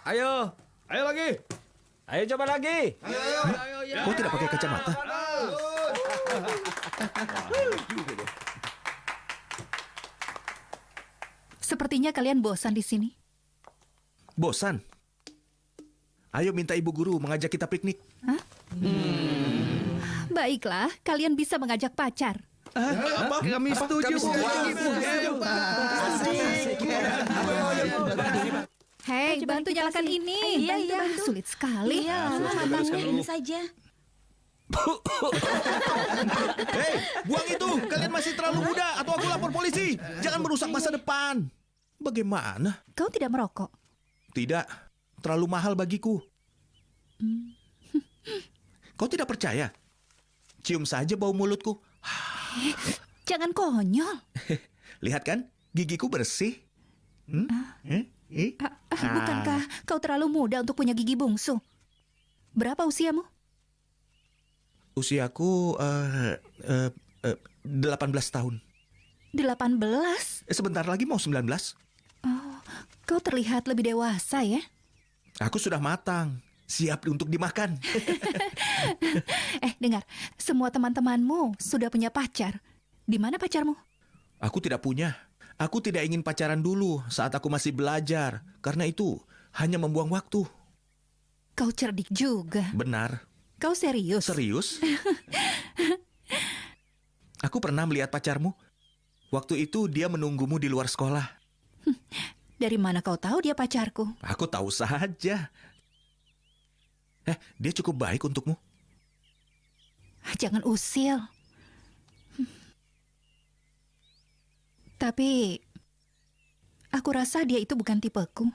Ayo lagi. Ayo coba lagi. Kau tidak pakai kacamata? Sepertinya kalian bosan di sini. Bosan? Ayo minta ibu guru mengajak kita piknik. Hah? Baiklah, kalian bisa mengajak pacar. Apa? Kami setuju. Hei, bantu nyalakan ini. Iya. Sulit sekali. Iya, matangnya ini saja. Hei, buang itu. Kalian masih terlalu muda atau aku lapor polisi. Jangan merusak masa depan. Bagaimana? Kau tidak merokok? Tidak, terlalu mahal bagiku. Kau tidak percaya? Cium saja bau mulutku. Jangan konyol. Lihat kan, gigiku bersih. Bukankah kau terlalu muda untuk punya gigi bungsu? Berapa usiamu? Usiaku 18 tahun. 18? Sebentar lagi mau 19. Oh, kau terlihat lebih dewasa ya? Aku sudah matang, siap untuk dimakan. Dengar, semua teman-temanmu sudah punya pacar. Di mana pacarmu? Aku tidak punya. Aku tidak ingin pacaran dulu saat aku masih belajar. Karena itu hanya membuang waktu. Kau cerdik juga. Benar. Kau serius? Serius? Aku pernah melihat pacarmu. Waktu itu dia menunggumu di luar sekolah. Dari mana kau tahu dia pacarku? Aku tahu saja. Dia cukup baik untukmu. Jangan usil. Tapi aku rasa dia itu bukan tipeku.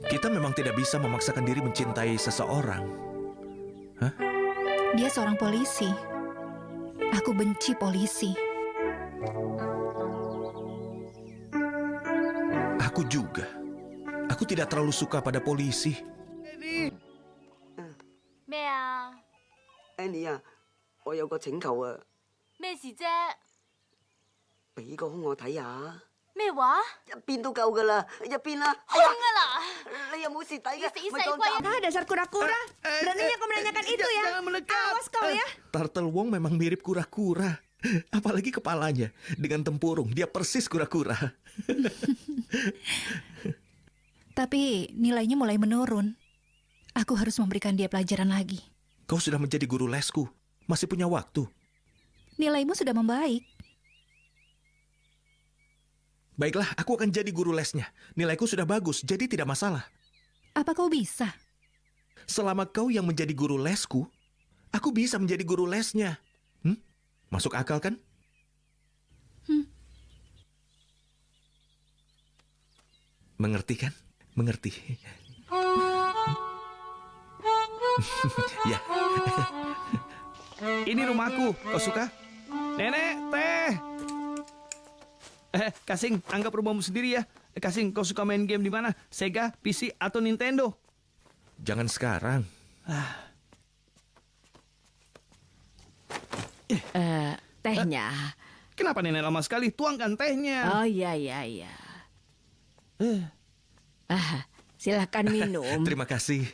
Kita memang tidak bisa memaksakan diri mencintai seseorang. Hah? Dia seorang polisi. Aku benci polisi. Aku juga. Aku tidak terlalu suka pada polisi. 咩啊？ Annie 啊，我有個請求啊， 咩事啫？ 俾個胸我睇下。 咩話？ 一邊都夠噶啦，一邊啦。 空啊啦！ 你有冇蝕底嘅？ 死細龜啊！ Dasar kura-kura. Beraninya kau menanyakan itu ya? Awas kau ya. Turtle Wong memang mirip kura-kura. Apalagi kepalanya. Dengan tempurung, dia persis kura-kura. Tapi nilainya mulai menurun. Aku harus memberikan dia pelajaran lagi. Kau sudah menjadi guru lesku. Masih punya waktu. Nilaimu sudah membaik. Baiklah, aku akan jadi guru lesnya. Nilaiku sudah bagus, jadi tidak masalah. Apa kau bisa? Selama kau yang menjadi guru lesku, aku bisa menjadi guru lesnya. Masuk akal kan? Mengerti kan? Mengerti. Ya. Ini rumahku, kau suka? Nenek, teh. Kasing, anggap rumahmu sendiri ya. Kasing, kau suka main game di mana? Sega, PC, atau Nintendo? Jangan sekarang. Tehnya. Kenapa nenek lama sekali? Tuangkan tehnya. Oh iya. Silakan minum. Terima kasih.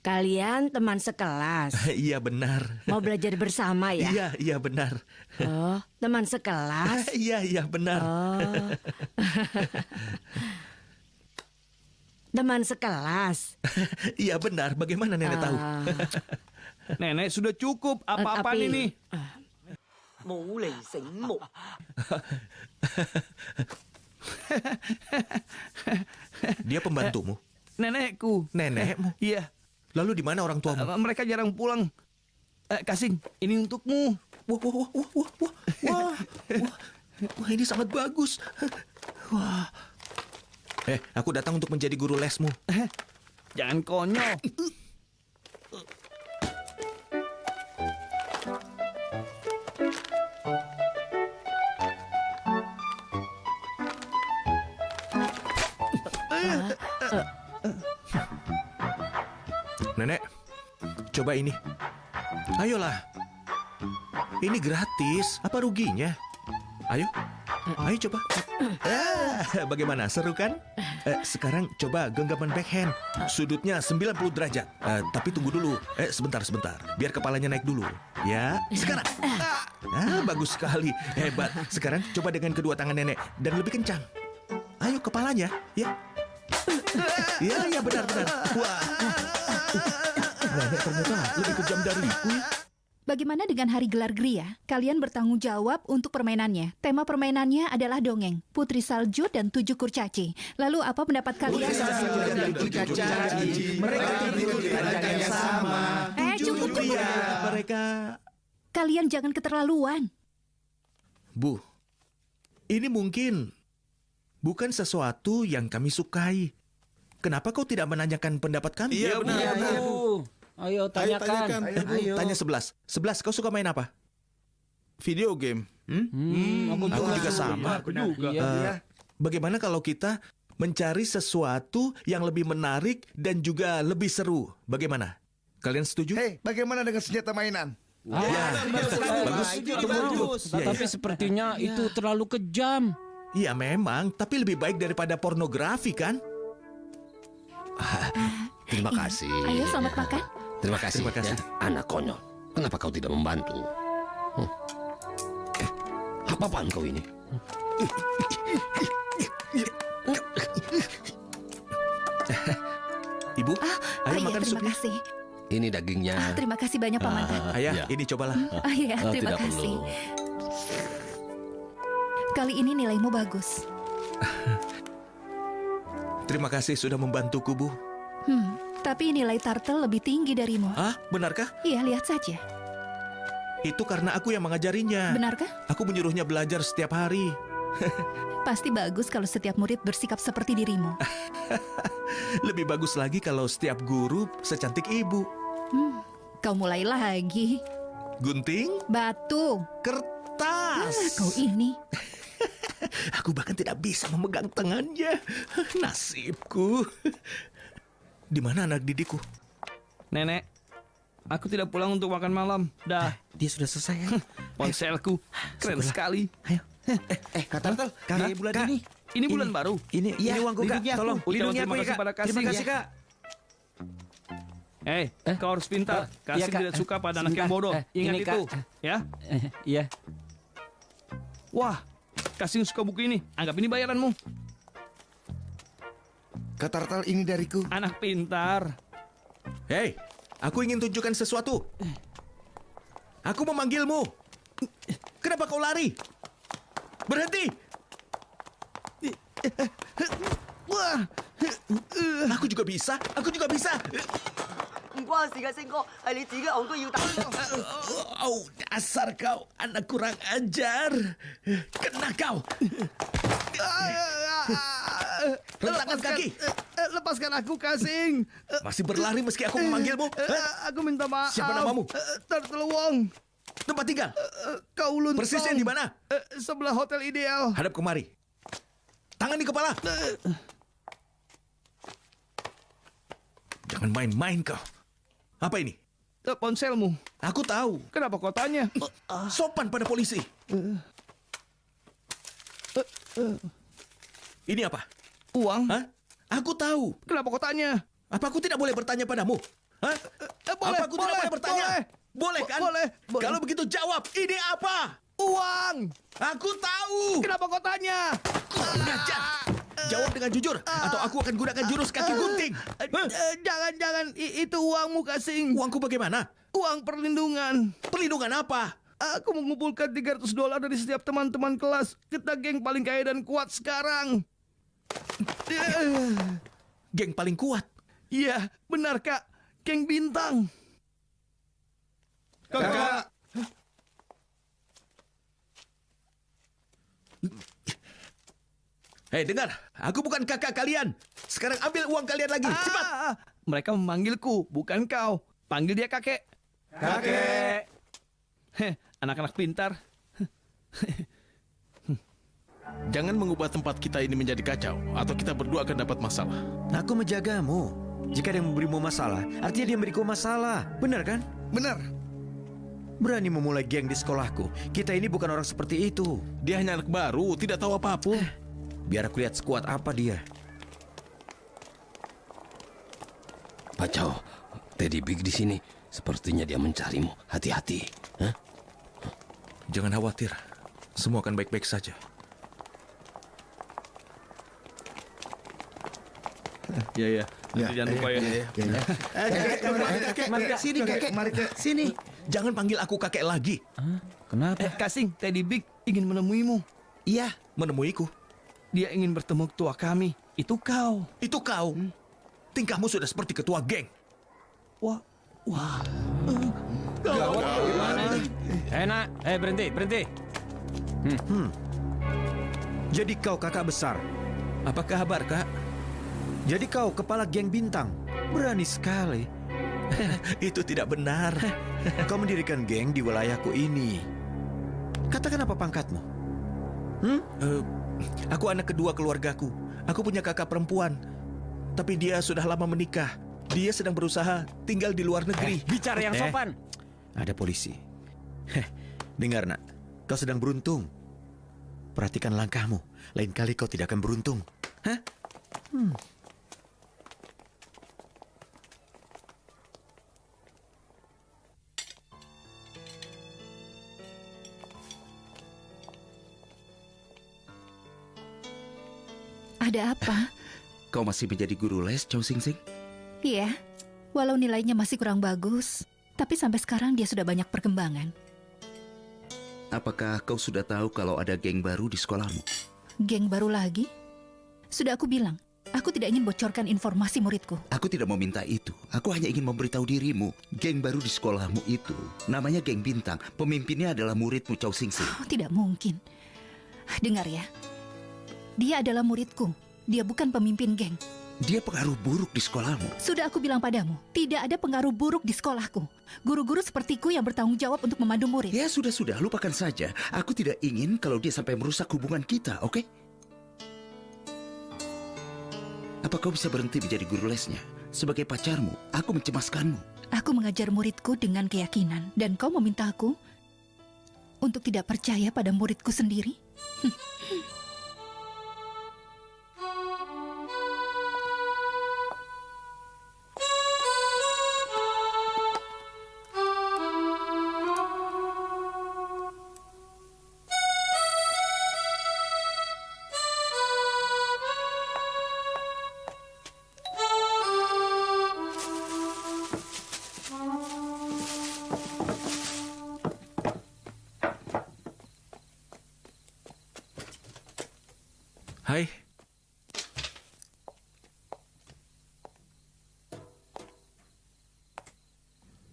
Kalian teman sekelas. Iya benar. Mau belajar bersama ya? Iya benar. Oh, teman sekelas? Iya benar. Oh. Teman sekelas? Iya benar. Bagaimana nenek tahu? Nenek sudah cukup. Apa-apaan ini? Mau lì醒目. Dia pembantumu? Nenekku. Nenekmu? Iya. Lalu di mana orang tuamu? Mereka jarang pulang. Kasing, ini untukmu. Wah, ini sangat bagus. Wah. Aku datang untuk menjadi guru lesmu. Jangan konyol. Nenek, coba ini. Ayolah. Ini gratis. Apa ruginya? Ayo coba. Bagaimana? Seru kan? Sekarang coba genggaman backhand. Sudutnya 90 derajat. Tapi tunggu dulu. Sebentar. Biar kepalanya naik dulu. Ya, sekarang. Bagus sekali. Hebat. Sekarang coba dengan kedua tangan nenek. Dan lebih kencang. Ayo kepalanya. Ya. Ya, benar. Wah. Nenek ternyata lebih kejam dariku. Bagaimana dengan hari gelar Gria? Kalian bertanggung jawab untuk permainannya. Tema permainannya adalah dongeng, Putri Salju dan 7 kurcaci. Lalu apa pendapat kalian? Putri Salju dan 7 kurcaci, mereka tidur di ranjang yang sama. Cukup. Mereka... Kalian jangan keterlaluan. Bu, Ini mungkin bukan sesuatu yang kami sukai. Kenapa kau tidak menanyakan pendapat kami? Iya, benar. Iya, ayo tanyakan. Ayo. Tanya 11. 11, kau suka main apa? Video game. Aku juga sama. Aku juga. Bagaimana kalau kita mencari sesuatu yang lebih menarik dan juga lebih seru? Bagaimana? Kalian setuju? Hei, bagaimana dengan senjata mainan? Bagus. Tapi sepertinya itu terlalu kejam. Iya memang, tapi lebih baik daripada pornografi kan? Terima kasih. Ayo, selamat makan. Terima kasih. Terima kasih. Ya, anak konyol. Kenapa kau tidak membantu? Apa-apaan kau ini? Ibu, ayo makan terima supnya. kasih. Ini dagingnya. Terima kasih banyak Paman. Ayah, ini cobalah. Iya, terima tidak kasih. perlu. Kali ini nilaimu bagus. Terima kasih sudah membantuku, Bu. Tapi nilai Turtle lebih tinggi darimu. Ah, benarkah? Iya, lihat saja. Itu karena aku yang mengajarinya. Benarkah? Aku menyuruhnya belajar setiap hari. Pasti bagus kalau setiap murid bersikap seperti dirimu. Lebih bagus lagi kalau setiap guru secantik ibu. Kau mulai lagi. Gunting, Batu. kertas. Kau ini. Aku bahkan tidak bisa memegang tangannya. Nasibku. Di mana anak didikku? Nenek, aku tidak pulang untuk makan malam. Dah. Dia sudah selesai. Ponselku keren sekali. Ayo. Kak Turtle, Kak, bulan Kak. ini bulan baru. Ini uangku, Kak. Tolong, lindungi aku ya, Kak. Terima kasih, Kak. Kau harus pintar. Kasih Iya, Kak. tidak suka pada anak yang bodoh. Ingat Ini, itu, Kak. ya. Iya. Wah, Kasih suka buku ini. Anggap ini bayaranmu. Kak Turtle, ini dariku. Anak pintar. Hei, aku ingin tunjukkan sesuatu. Aku memanggilmu. Kenapa kau lari? Berhenti! Wah, aku juga bisa. Aku juga bisa. 唔關事嘅，星哥，係你自己戇居要打。 Oh, dasar kau anak kurang ajar. Kena kau. Rentangkan kaki. Lepaskan aku, Kasing. Masih berlari meski aku memanggilmu. Aku minta maaf. Siapa namamu? Turtle Wong. Tempat tinggal? Kowloon Tong. Persisnya di mana? Sebelah Hotel Ideal. Hadap kemari. Tangan di kepala. Jangan main-main kau. Apa ini? Ponselmu. Aku tahu. Kenapa kau tanya? Sopan pada polisi. Ini apa? Uang. Hah? Aku tahu. Kenapa kau tanya? Apa aku tidak boleh bertanya padamu? Hah? Boleh, apa aku tidak boleh bertanya? Boleh kan? Boleh. Kalau begitu jawab, ini apa? Uang. Aku tahu. Kenapa kau tanya? Kurang ajar. Jawab dengan jujur, atau aku akan gunakan jurus kaki gunting. Jangan. Itu uangmu, Kasing. Uangku bagaimana? Uang perlindungan. Perlindungan apa? Aku mengumpulkan $300 dari setiap teman-teman kelas. Kita geng paling kaya dan kuat sekarang. Geng paling kuat? Iya, benar, Kak. Geng bintang. Kakak. Hei, dengar. Aku bukan kakak kalian. Sekarang ambil uang kalian lagi. Cepat. Mereka memanggilku, bukan kau. Panggil dia kakek. Kakek. Anak-anak pintar. Jangan mengubah tempat kita ini menjadi kacau, atau kita berdua akan dapat masalah. Aku menjagamu. Jika dia memberimu masalah, artinya dia memberiku masalah. Benar kan? Benar. Berani memulai geng di sekolahku. Kita ini bukan orang seperti itu. Dia hanya anak baru, tidak tahu apa-apa. Biar aku lihat sekuat apa dia. Pak Chow, Teddy Big di sini. Sepertinya dia mencarimu. Hati-hati. Hah? Jangan khawatir. Semua akan baik-baik saja. Iya. Jangan lupa ya. Sini, kakek. Mari, sini. Jangan panggil aku kakek lagi. Kenapa? Kasing, Teddy Big ingin menemuimu. Iya, menemuiku. Dia ingin bertemu ketua kami. Itu kau. Itu kau. Tingkahmu sudah seperti ketua geng. Wah. Gawat. Gimana? Nak, berhenti. Jadi kau kakak besar. Apa kabar, Kak? Jadi kau kepala geng bintang. Berani sekali. Itu tidak benar. Kau mendirikan geng di wilayahku ini. Katakan apa pangkatmu? Aku anak kedua keluargaku. Aku punya kakak perempuan. Tapi dia sudah lama menikah. Dia sedang berusaha tinggal di luar negeri. Bicara yang sopan. Ada polisi. Dengar nak, kau sedang beruntung. Perhatikan langkahmu. Lain kali kau tidak akan beruntung. Hah? Ada apa? Kau masih menjadi guru les, Chow Sing Sing? Iya, walau nilainya masih kurang bagus, tapi sampai sekarang dia sudah banyak perkembangan. Apakah kau sudah tahu kalau ada geng baru di sekolahmu? Geng baru lagi? Sudah aku bilang, aku tidak ingin bocorkan informasi muridku. Aku tidak mau minta itu. Aku hanya ingin memberitahu dirimu. Geng baru di sekolahmu itu namanya geng bintang. Pemimpinnya adalah muridmu, Chow Sing Sing. Oh, tidak mungkin. Dengar ya, dia adalah muridku. Dia bukan pemimpin geng. Dia pengaruh buruk di sekolahmu. Sudah aku bilang padamu, tidak ada pengaruh buruk di sekolahku. Guru-guru sepertiku yang bertanggung jawab untuk memandu murid. Ya sudah, lupakan saja. Aku tidak ingin kalau dia sampai merusak hubungan kita, oke? Apa kau bisa berhenti menjadi guru lesnya? Sebagai pacarmu, aku mencemaskanmu. Aku mengajar muridku dengan keyakinan. Dan kau meminta aku untuk tidak percaya pada muridku sendiri? Hai.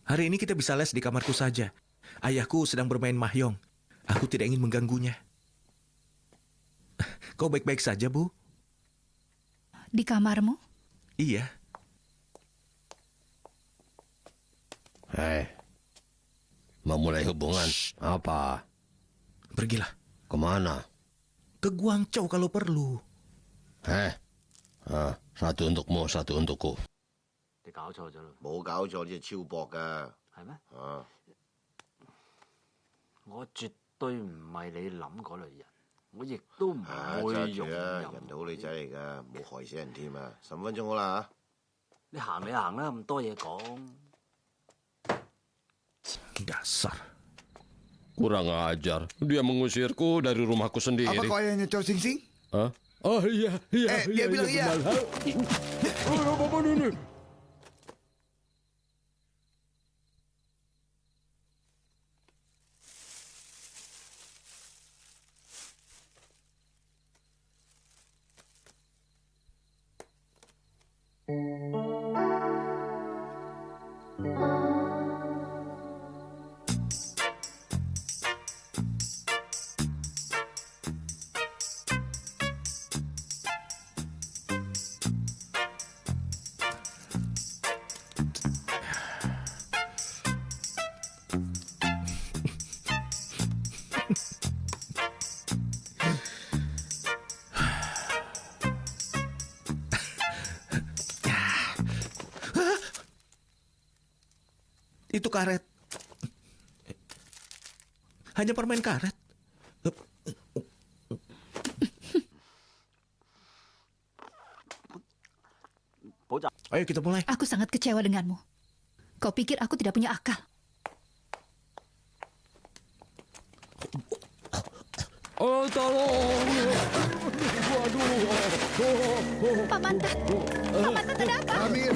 Hari ini kita bisa les di kamarku saja. Ayahku sedang bermain mahjong. Aku tidak ingin mengganggunya. Kau baik-baik saja, Bu? Di kamarmu? Iya. Hei, memulai hubungan. Apa? Pergilah. Kemana? Ke Guangzhou kalau perlu. Satu untukmu, satu untukku. 你搞錯咗啦！冇搞錯，呢隻超薄噶。係咩？啊！我絕對唔係你諗嗰類人，我亦都唔會用人哋好女仔嚟噶，冇害死人添啊！10分鐘好啦嚇。你行你行啦，咁多嘢講。Dasar. Kurang ajar. Dia mengusirku dari rumahku sendiri. Apa kau ayahnya Chow Sing Sing? Hah? Oh iya. Dia bilang iya. Apa ini? Itu karet. Hanya permen karet. Ayo kita mulai. Aku sangat kecewa denganmu. Kau pikir aku tidak punya akal? Oh, tolong. Pak Mantat. Pak Mantat ada apa? Amir,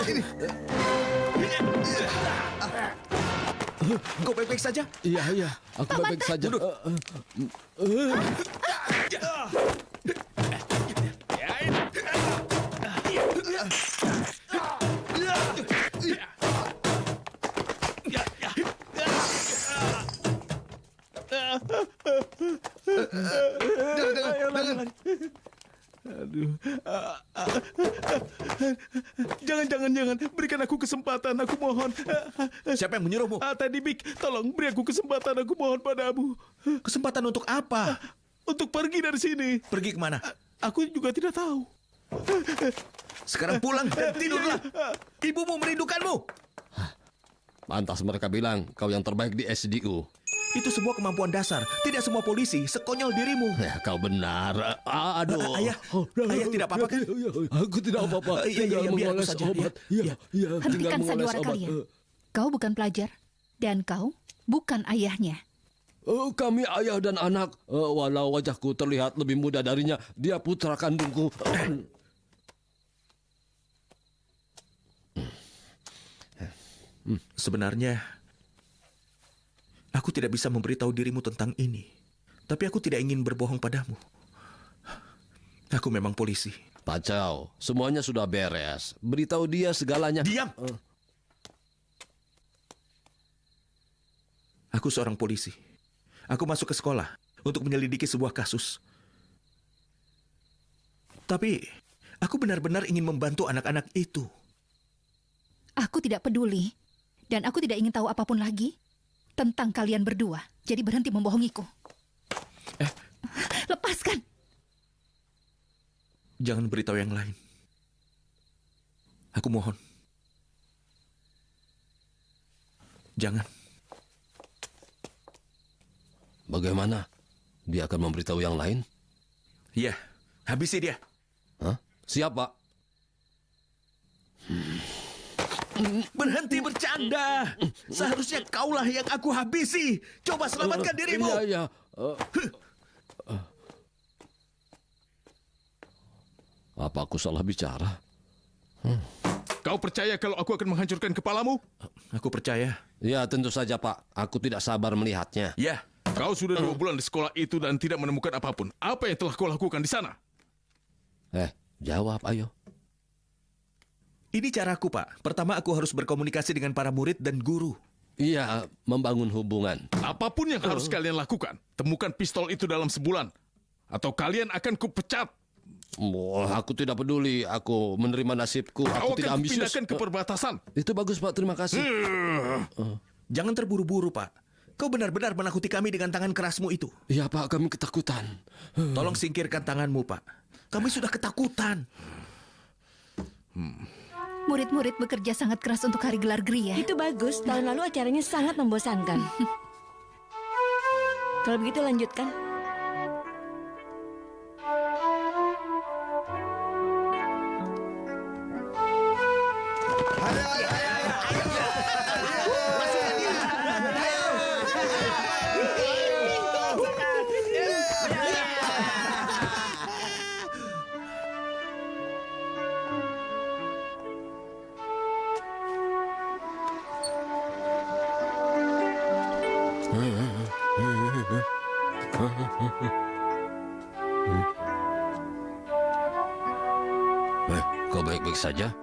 pikir ini. Kau baik-baik saja? Iya. Aku baik-baik saja. kesempatan, aku mohon. Siapa yang menyuruhmu? Tadi Bik, tolong beri aku kesempatan, aku mohon padamu. Kesempatan untuk apa? Untuk pergi dari sini. Pergi kemana? Aku juga tidak tahu. Sekarang pulang dan tidurlah. Ibumu merindukanmu. Pantas mereka bilang kau yang terbaik di SDU. Itu sebuah kemampuan dasar. Tidak semua polisi sekonyol dirimu. Ya, kau benar. Aduh. Ayah tidak apa-apa kan? Aku tidak apa-apa. Iya, biar aku saja. Obat. Hentikan sandiwara kalian. Kau bukan pelajar dan kau bukan ayahnya. Kami ayah dan anak. Walau wajahku terlihat lebih muda darinya, dia putra kandungku. Sebenarnya, aku tidak bisa memberitahu dirimu tentang ini. Tapi aku tidak ingin berbohong padamu. Aku memang polisi. Pak Chow, semuanya sudah beres. Beritahu dia segalanya. Diam! Aku seorang polisi. Aku masuk ke sekolah untuk menyelidiki sebuah kasus. Tapi, aku benar-benar ingin membantu anak-anak itu. Aku tidak peduli. Dan aku tidak ingin tahu apapun lagi tentang kalian berdua. Jadi berhenti membohongiku. Lepaskan. Jangan beritahu yang lain. Aku mohon. Jangan. Bagaimana? Dia akan memberitahu yang lain? Iya, habisi dia. Hah? Siapa? Berhenti bercanda. Seharusnya kaulah yang aku habisi. Coba selamatkan dirimu. Iya. Apa aku salah bicara? Kau percaya kalau aku akan menghancurkan kepalamu? Aku percaya. Ya, tentu saja, Pak. Aku tidak sabar melihatnya. Ya. Kau sudah 2 bulan di sekolah itu dan tidak menemukan apapun. Apa yang telah kau lakukan di sana? Jawab, ayo. Ini caraku, Pak. Pertama, aku harus berkomunikasi dengan para murid dan guru. Iya, membangun hubungan. Apapun yang harus kalian lakukan, temukan pistol itu dalam sebulan. Atau kalian akan kupecat. Aku tidak peduli. Aku menerima nasibku. Aku tidak ambisius. Pindahkan ke perbatasan. Itu bagus, Pak. Terima kasih. Jangan terburu-buru, Pak. Kau benar-benar menakuti kami dengan tangan kerasmu itu. Iya, Pak. Kami ketakutan. Tolong singkirkan tanganmu, Pak. Kami sudah ketakutan. Murid-murid bekerja sangat keras untuk hari gelar Gri ya. Itu bagus. Tahun lalu acaranya sangat membosankan. Kalau begitu lanjutkan. Kau baik-baik saja?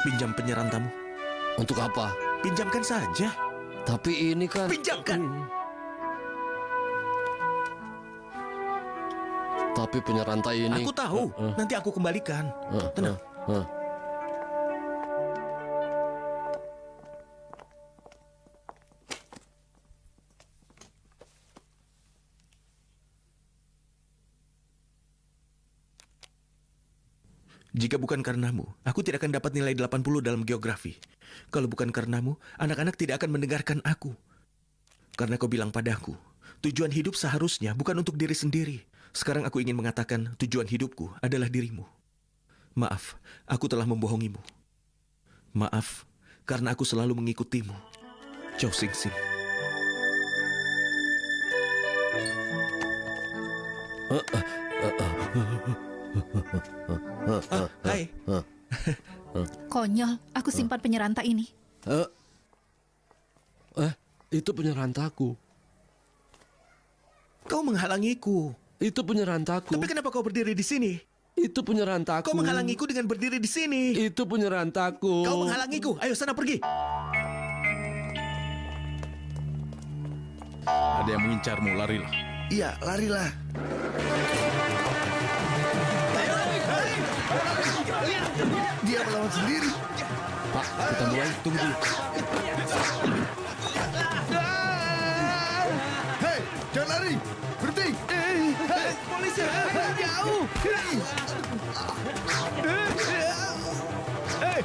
Pinjam penyerantamu. Untuk apa? Pinjamkan saja. Tapi ini kan... Pinjamkan! Tapi penyerantai ini... Aku tahu. Nanti aku kembalikan. Tenang. Jika bukan karenamu, aku tidak akan dapat nilai 80 dalam geografi. Kalau bukan karenamu, anak-anak tidak akan mendengarkan aku. Karena kau bilang padaku, tujuan hidup seharusnya bukan untuk diri sendiri. Sekarang aku ingin mengatakan tujuan hidupku adalah dirimu. Maaf, aku telah membohongimu. Maaf, karena aku selalu mengikutimu. Chow Sing Sing. Hai. Konyol, aku simpan penyerantai ini. Itu penyerantaku. Kau menghalangiku. Itu penyerantaku. Tapi kenapa kau berdiri di sini? Itu penyerantaku. Kau menghalangiku dengan berdiri di sini. Itu penyerantaku. Kau menghalangiku. Ayo sana pergi. Ada yang mengincarmu, larilah. Iya, larilah. Dia melawan sendiri. Pak, kita mulai. Tunggu dulu. Hei, jangan lari. Berhenti. Polisi, jauh.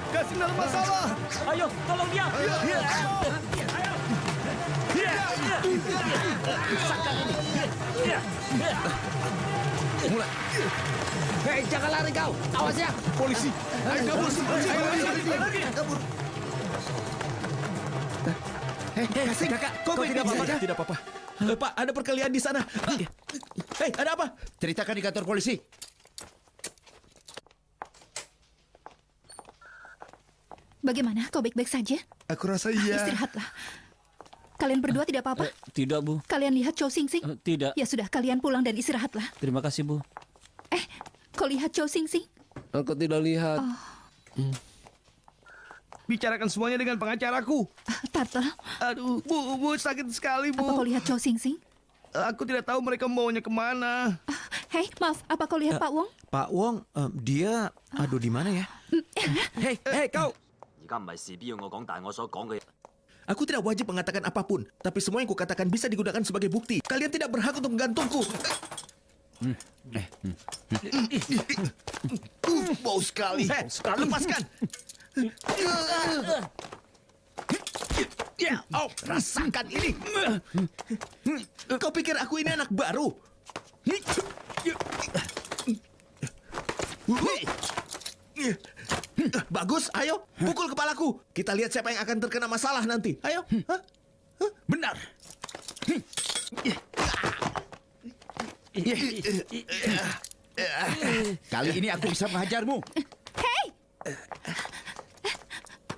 Kasih dalam masalah. Ayo, tolong dia. Mulai. Hei, jangan lari kau. Awas ya. Polisi. Ayo kabur. Kabur. Kasih, kakak. Kau tidak apa-apa kan? Tidak apa-apa. Pak, ada perkelahian di sana. Hei, ada apa? Ceritakan di kantor polisi. Bagaimana? Kau baik-baik saja? Aku rasa iya. Istirahatlah. Kalian berdua tidak apa-apa? Tidak, Bu. Kalian lihat Chow Sing Sing? Tidak. Ya sudah, kalian pulang dan istirahatlah. Terima kasih, Bu. Kau lihat Chow Sing Sing? Aku tidak lihat. Bicarakan semuanya dengan pengacaraku. Tata. Aduh, Bu, sakit sekali, Bu. Apa kau lihat Chow Sing Sing? Aku tidak tahu mereka maunya kemana. Hei, maaf, apa kau lihat Pak Wong? Pak Wong, dia... Aduh, di mana ya? Hei, kau! Aku tidak wajib mengatakan apapun, tapi semua yang kukatakan bisa digunakan sebagai bukti. Kalian tidak berhak untuk menggantungku. Bau sekali. Lepaskan. Rasakan ini. Kau pikir aku ini anak baru? Bagus, ayo pukul kepalaku. Kita lihat siapa yang akan terkena masalah nanti. Ayo. Benar. Kali ini aku bisa menghajarmu. Hei!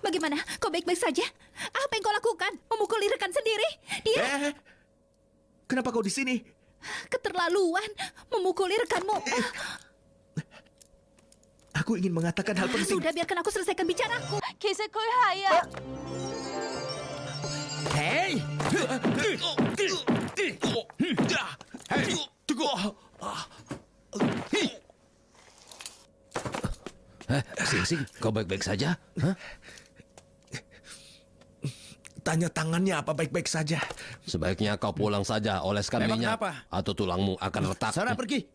Bagaimana? Kau baik-baik saja? Apa yang kau lakukan? Memukuli rekan sendiri? Dia... Kenapa kau di sini? Keterlaluan. Memukuli rekanmu. Aku ingin mengatakan hal penting. Sudah, biarkan aku selesaikan bicaraku. Hei! Sing, kau baik-baik saja? Hah? Tanya tangannya apa baik-baik saja. Sebaiknya kau pulang saja, oleskan Memang minyak. kenapa? Atau tulangmu akan retak. Sana pergi.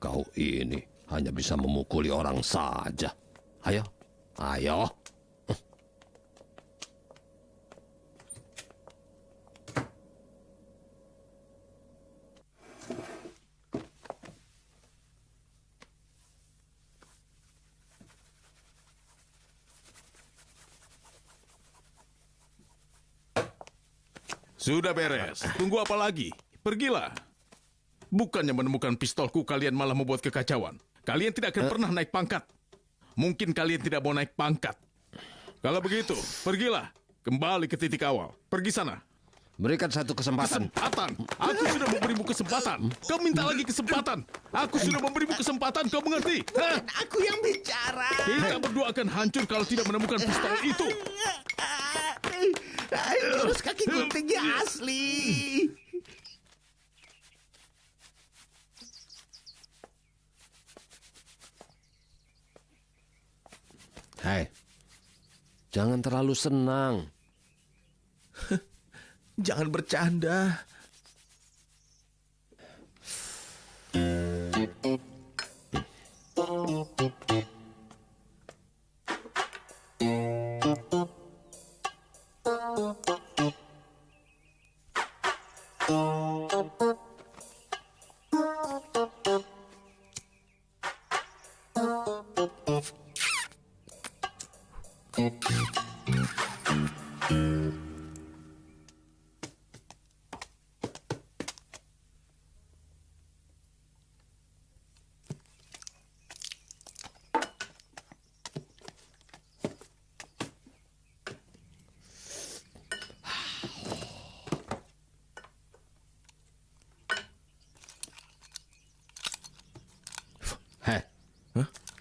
Kau ini hanya bisa memukuli orang saja. Ayo, ayo. Sudah beres. Tunggu apa lagi? Pergilah. Bukannya menemukan pistolku, kalian malah membuat kekacauan. Kalian tidak akan pernah naik pangkat. Mungkin kalian tidak mau naik pangkat. Kalau begitu, pergilah. Kembali ke titik awal. Pergi sana. Berikan satu kesempatan. Kesempatan? Aku sudah memberimu kesempatan. Kau minta lagi kesempatan. Aku sudah memberimu kesempatan, kau mengerti? Bukan aku yang bicara. Kita berdua akan hancur kalau tidak menemukan pistol itu. Terus kaki guntingnya asli. Hei, jangan terlalu senang. Jangan bercanda.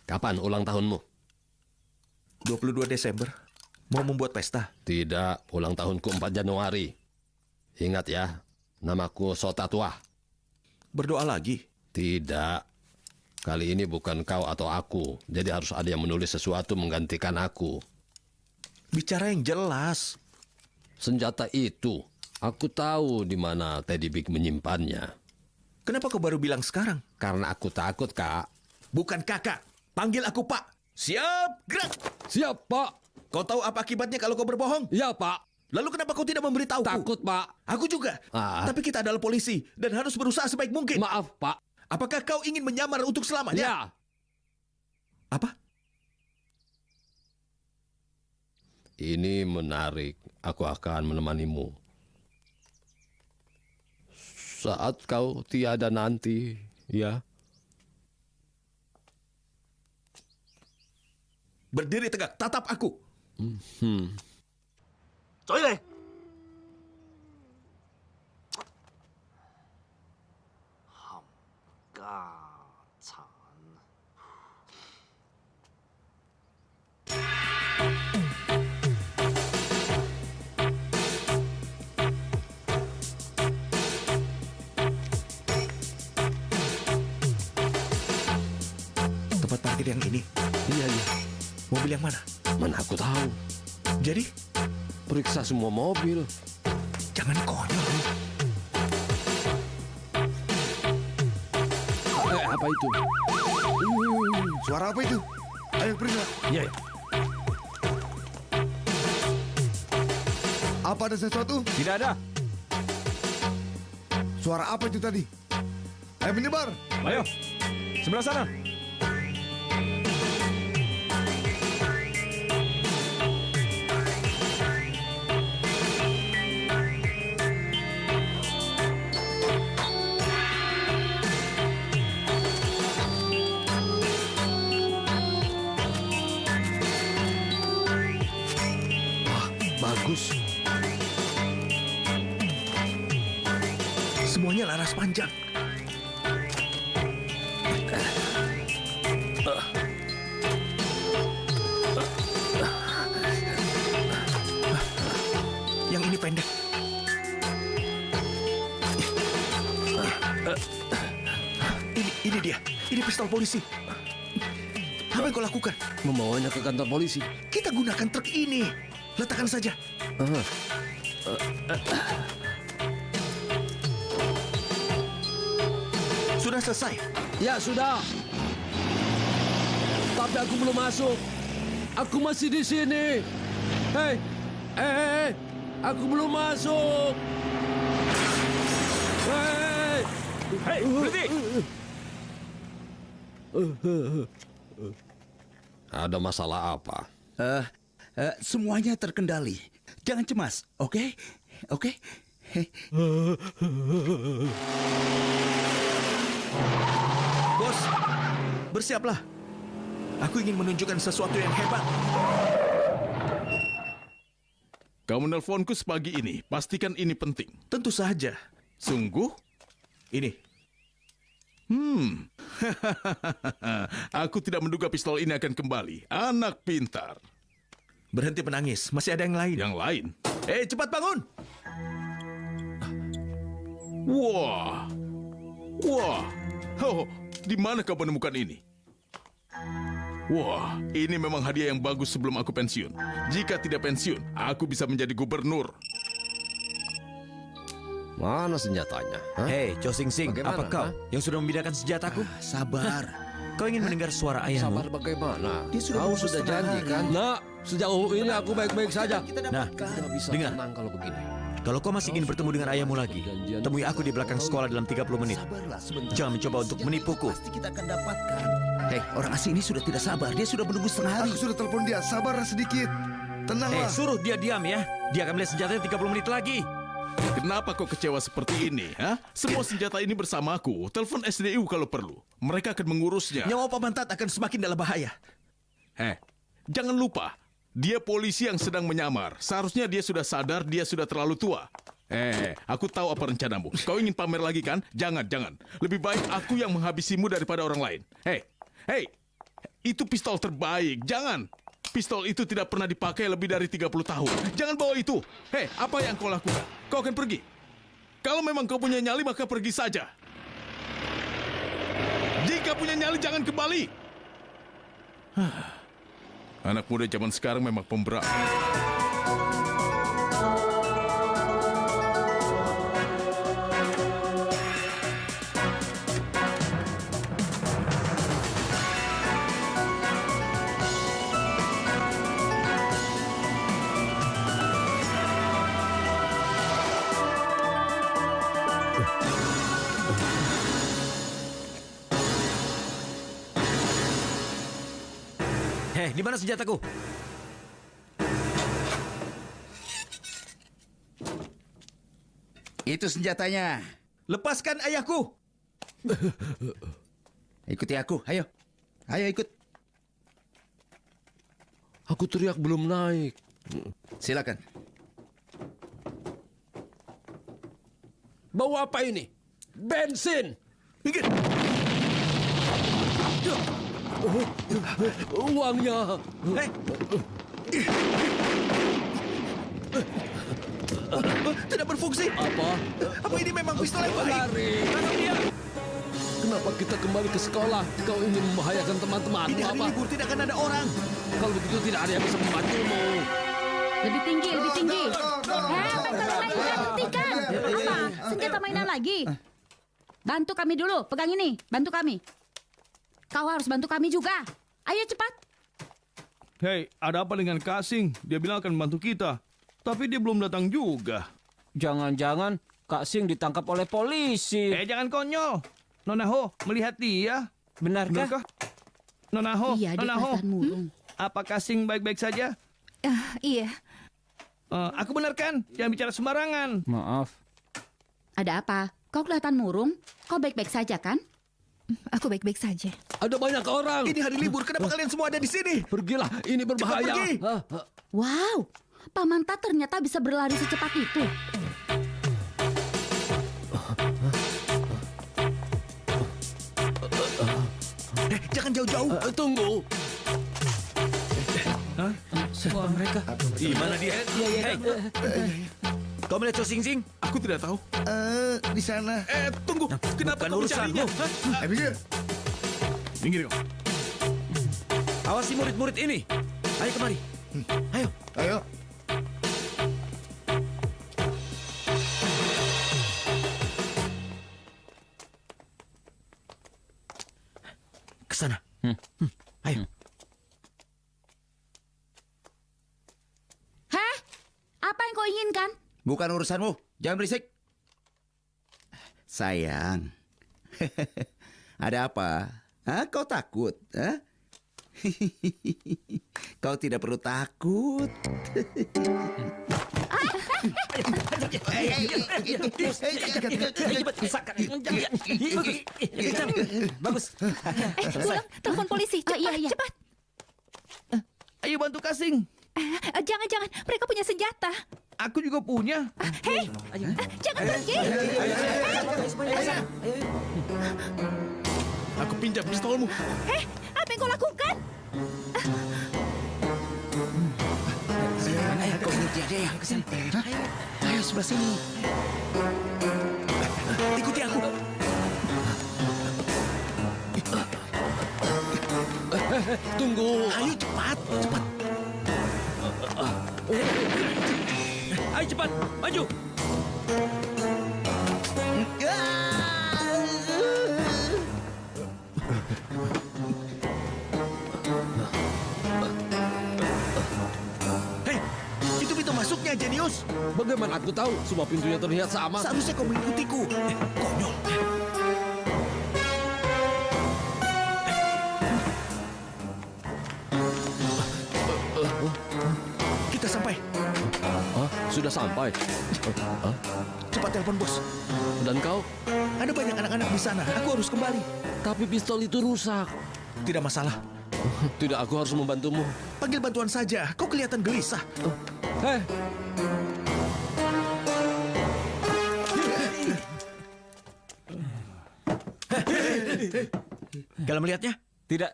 Kapan ulang tahunmu? 22 Desember. Mau membuat pesta? Tidak, ulang tahunku 4 Januari. Ingat ya, namaku Sota Tua. Berdoa lagi? Tidak. Kali ini bukan kau atau aku, jadi harus ada yang menulis sesuatu menggantikan aku. Bicara yang jelas. Senjata itu, aku tahu di mana Teddy Big menyimpannya. Kenapa kau baru bilang sekarang? Karena aku takut, Kak. Bukan kakak, panggil aku Pak. Siap, gerak. Siap, Pak. Kau tahu apa akibatnya kalau kau berbohong? Ya, Pak. Lalu kenapa kau tidak memberitahuku? Takut, Pak. Aku juga. Tapi kita adalah polisi dan harus berusaha sebaik mungkin. Maaf, Pak. Apakah kau ingin menyamar untuk selamanya? Ya. Apa? Ini menarik. Aku akan menemanimu. Saat kau tiada nanti, ya. Berdiri tegak, tatap aku. Choi này. Hầm ca chản. Tempat parkir yang ini? Iya. Mobil yang mana? Mana aku tahu. Jadi? Periksa semua mobil. Jangan konyol. Apa itu? Suara apa itu? Ayo periksa. Iya. Apa ada sesuatu? Tidak ada. Suara apa itu tadi? Ayo menyebar. Ayo, sebelah sana. Bagus. Semuanya laras panjang. Yang ini pendek. Ini dia. Ini pistol polisi. Apa yang kau lakukan? Membawanya ke kantor polisi. Kita gunakan truk ini. Letakkan saja. Sudah selesai? Ya, sudah. Tapi aku belum masuk. Aku masih di sini. Hei. Aku belum masuk. Hei. Hei, berhenti. Ada masalah apa? Semuanya terkendali. Jangan cemas, oke? Oke? Bos, bersiaplah. Aku ingin menunjukkan sesuatu yang hebat. Kau menelponku sepagi ini. Pastikan ini penting. Tentu saja. Sungguh? Ini. Aku tidak menduga pistol ini akan kembali. Anak pintar. Berhenti menangis. Masih ada yang lain. Yang lain? Cepat bangun. Wah. Oh, di mana kau menemukan ini? Wah, ini memang hadiah yang bagus sebelum aku pensiun. Jika tidak pensiun, aku bisa menjadi gubernur. Mana senjatanya? Hei, Cho Sing Sing, Bagaimana, apa kau yang sudah membedakan senjataku? Sabar. Kau ingin mendengar suara ayahmu? Sabar bagaimana? Dia sudah Kau mau sudah setengah janji hari. kan? Nah, sejauh ini aku baik-baik saja. Nah, Tidak bisa dengar. tenang kalau begini. Kalau kau masih ingin bertemu dengan ayahmu lagi, temui aku di belakang sekolah dalam 30 menit. Sabarlah sebentar. Jangan mencoba untuk menipuku. Pasti kita akan dapatkan. Hei, orang asing ini sudah tidak sabar. Dia sudah menunggu setengah hari. Aku sudah telepon dia. Sabarlah sedikit. Tenanglah. Suruh dia diam ya. Dia akan melihat senjatanya 30 menit lagi. Kenapa kau kecewa seperti ini? Semua senjata ini bersamaku. Telepon SDU kalau perlu. Mereka akan mengurusnya. Nyawa Pak Mantat akan semakin dalam bahaya. Jangan lupa. Dia polisi yang sedang menyamar. Seharusnya dia sudah sadar dia sudah terlalu tua. Aku tahu apa rencanamu. Kau ingin pamer lagi kan? Jangan. Lebih baik aku yang menghabisimu daripada orang lain. Hei, itu pistol terbaik. Jangan. Pistol itu tidak pernah dipakai lebih dari 30 tahun. Jangan bawa itu. Apa yang kau lakukan? Kau akan pergi. Kalau memang kau punya nyali, maka pergi saja. Jika punya nyali jangan kembali. Anak muda zaman sekarang memang pemberani. Di mana senjataku? Itu senjatanya. Lepaskan ayahku. Ikuti aku, ayo. Ayo ikut. Aku teriak belum naik. Silakan. Bau apa ini? Bensin. Minggir. Uangnya. Tidak berfungsi. Apa ini memang pistol yang baik? Lari. Kenapa kita kembali ke sekolah? Kau ingin membahayakan teman-teman. Ini hari libur, tidak akan ada orang. Kalau begitu tidak ada yang bisa membantumu. Lebih tinggi, lebih tinggi. Bengkel mainan, hentikan. Apa? Senjata mainan lagi? Bantu kami dulu, pegang ini. Bantu kami. Kau harus bantu kami juga. Ayo cepat. Hei, ada apa dengan Kasing? Dia bilang akan membantu kita. Tapi dia belum datang juga. Jangan-jangan Kak Sing ditangkap oleh polisi. Jangan konyol. Nona Ho, melihat dia. Benarkah? Nona Ho, Iya, dia Nona Ho. kelihatan murung. Apa Kasing baik-baik saja? Iya. Aku benar kan? Jangan bicara sembarangan. Maaf. Ada apa? Kau kelihatan murung. Kau baik-baik saja kan? Aku baik-baik saja. Ada banyak orang. Ini hari libur, kenapa kalian semua ada di sini? Pergilah, ini berbahaya. Cepat pergi. Wow, Paman Tak ternyata bisa berlari secepat itu. Jangan jauh-jauh. Tunggu. Semua mereka. Di mana dia? Hei. Kau melihat Cho Sing Sing? Aku tidak tahu. Di sana. Tunggu. Kenapa kau mencarinya? Minggir. Minggir kau. Awasi murid-murid ini. Ayo kemari. Ayo. Ayo. Ke sana. Ayo. Heh? Apa yang kau inginkan? Bukan urusanmu. Jangan berisik. Sayang. Ada apa? Hah? Kau takut? Hah? Kau tidak perlu takut. Bagus. Pulang, telepon polisi. Cepat, iya. cepat. Ayo bantu Kasing. Jangan-jangan, mereka punya senjata. Aku juga punya. Hei, jangan pergi. Aku pinjam pistolmu. Hei, apa yang kau lakukan? Ayo, kau ikuti dia yang ke sini. Ayo sebelah sini. Ikuti aku. Tunggu. Ayo cepat, cepat. Ayo cepat, maju. Hei, itu pintu masuknya, Jenius. Bagaimana aku tahu? Semua pintunya terlihat sama. Seharusnya kau mengikutiku. Konyol. Kita sampai. Sudah sampai. Cepat telepon bos. Dan kau? Ada banyak anak-anak di sana. Aku harus kembali. Tapi pistol itu rusak. Tidak masalah. Tidak, aku harus membantumu. Panggil bantuan saja. Kau kelihatan gelisah. Hei. Kalian melihatnya? Tidak.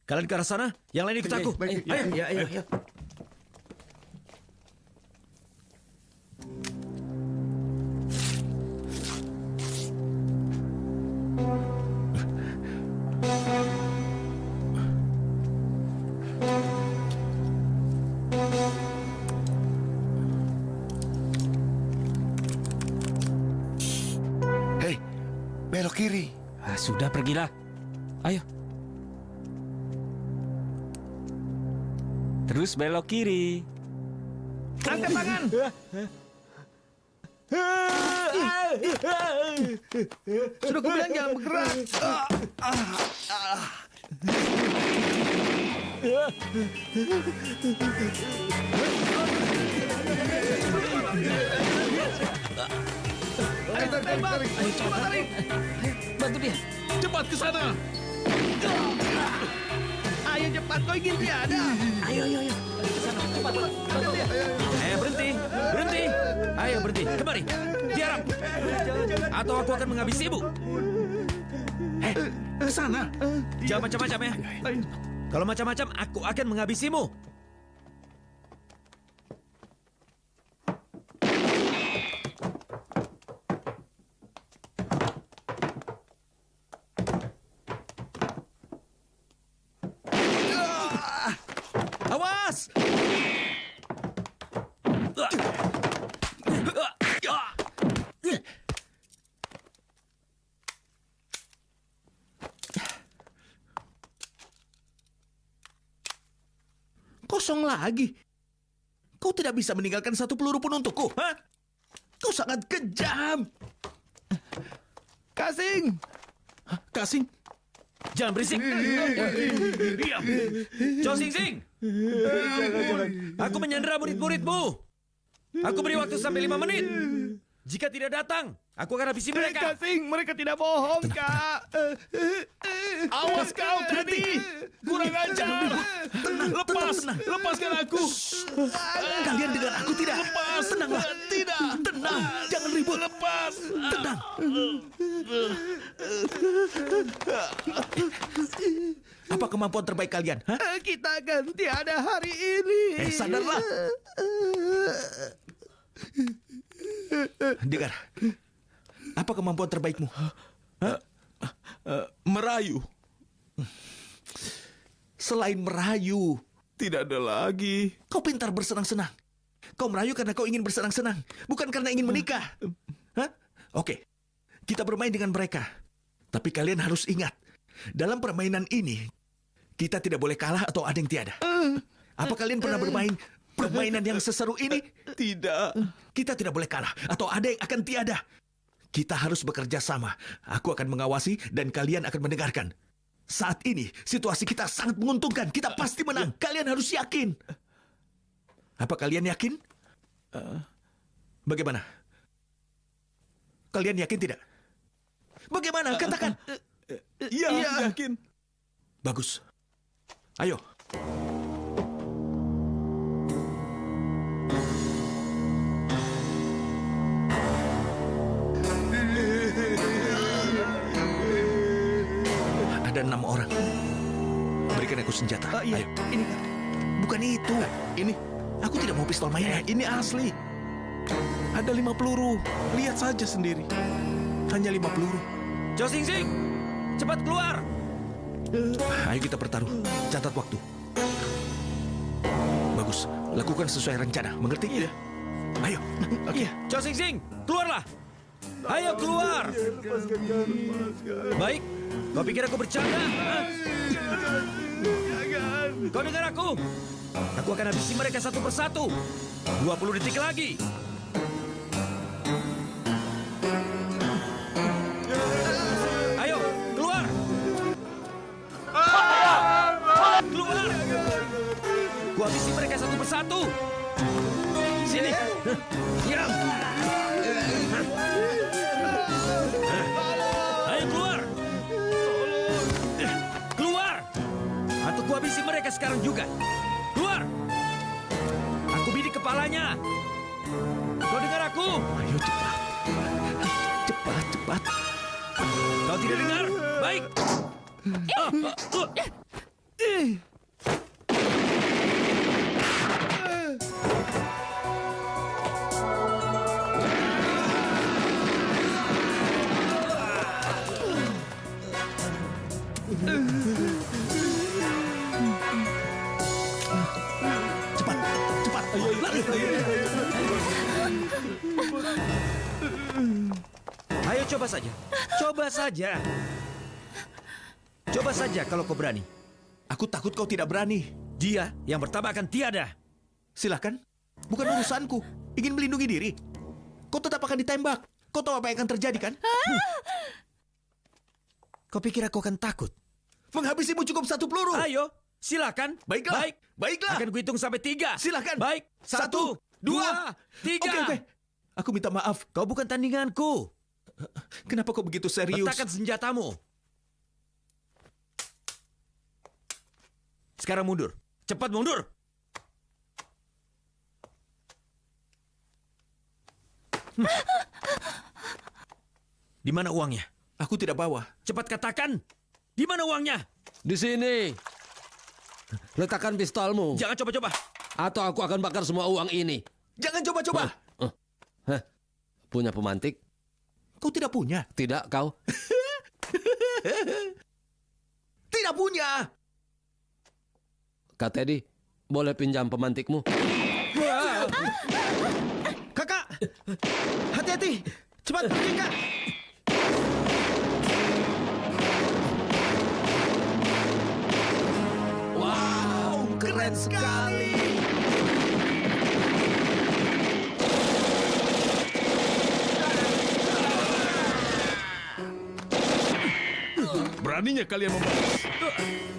Kalian ke arah sana, yang lain ikut aku. Ayo. sudah pergilah. Ayo. Terus belok kiri. Angkat tangan. Sudah aku bilang jangan bergerak. Ayo tarik. Cepat tarik. Bantu dia. Cepat ke sana. Ayo cepat, kau ingin tiada. Ayo. Ke sana, cepat. Bantu dia. Berhenti. Ayo berhenti, kemari. Diam. Atau aku akan menghabisimu. Ke sana. Jangan macam-macam ya. Kalau macam-macam, aku akan menghabisimu. Awas! Kosong lagi. Kau tidak bisa meninggalkan satu peluru pun untukku, ha? Kau sangat kejam. Kasing. Kasing. Jangan berisik. Diam. Chow Sing Sing. Aku menyandera murid-muridmu. Aku beri waktu sampai 5 menit. Jika tidak datang, aku akan habisi mereka. Kasing, mereka tidak bohong, Kak. Awas kau tadi. Kurang ajar. Lepaskan aku. Kalian dengar aku tidak? Lepas. Tenanglah. Tidak. Tenang. Jangan ribut. Lepas. Tenang. Apa kemampuan terbaik kalian? Ha? Kita akan tiada hari ini. Sadarlah. Dengar. Apa kemampuan terbaikmu? Merayu. Selain merayu, tidak ada lagi. Kau pintar bersenang-senang. Kau merayu karena kau ingin bersenang-senang, bukan karena ingin menikah. Hah? Oke, kita bermain dengan mereka. Tapi kalian harus ingat, dalam permainan ini, kita tidak boleh kalah atau ada yang tiada. Apa kalian pernah bermain permainan yang seseru ini? Tidak. Kita tidak boleh kalah atau ada yang akan tiada. Kita harus bekerja sama. Aku akan mengawasi dan kalian akan mendengarkan. Saat ini, situasi kita sangat menguntungkan. Kita pasti menang. Kalian harus yakin. Apa kalian yakin? Bagaimana? Kalian yakin tidak? Bagaimana? Katakan. Iya, yakin. Bagus. Ayo. Ada 6 orang. Berikan aku senjata. Iya, ayo. ini. Bukan itu. Ini. Aku tidak mau pistol mainan. Ini asli. Ada 5 peluru. Lihat saja sendiri. Hanya 5 peluru. Chow Sing Sing, cepat keluar. Ayo kita bertaruh. Catat waktu. Bagus. Lakukan sesuai rencana. Mengerti? Iya. Ayo. Oke. Chow Sing Sing, keluarlah. Ayo keluar. Baik. Kau pikir aku bercanda? Kau dengar aku? Aku akan habisi mereka satu persatu. 20 detik lagi. Ayo, keluar. Keluar. Ku habisi mereka satu persatu. Sini. Diam. Ayo keluar. Keluar. Atau ku habisi mereka sekarang juga. Keluar. Aku bidik kepalanya. Kau dengar aku? Ayo cepat. Cepat, cepat. Kau tidak dengar? Baik. Cepat, cepat. Lari. Ayo coba saja. Coba saja. Coba saja kalau kau berani. Aku takut kau tidak berani. Dia yang pertama akan tiada. Silahkan. Bukan urusanku. Ingin melindungi diri. Kau tetap akan ditembak. Kau tahu apa yang akan terjadi, kan? Kau pikir aku akan takut? Menghabisimu cukup 1 peluru. Ayo, silakan. Baiklah. Baik. Baiklah. Akan kuhitung sampai 3. Silakan. Baik. 1, 2, 3. Oke. Aku minta maaf. Kau bukan tandinganku. Kenapa kau begitu serius? Letakkan senjatamu. Sekarang mundur. Cepat mundur. Di mana uangnya? Aku tidak bawa. Cepat katakan. Di mana uangnya? Di sini. Letakkan pistolmu. Jangan coba-coba. Atau aku akan bakar semua uang ini. Jangan coba-coba. Punya pemantik? Kau tidak punya? Tidak, kau? Tidak punya. Kak Teddy, boleh pinjam pemantikmu? Kakak, hati-hati. Cepat pergi, Kak. Wow, keren sekali. Beraninya kalian membalas.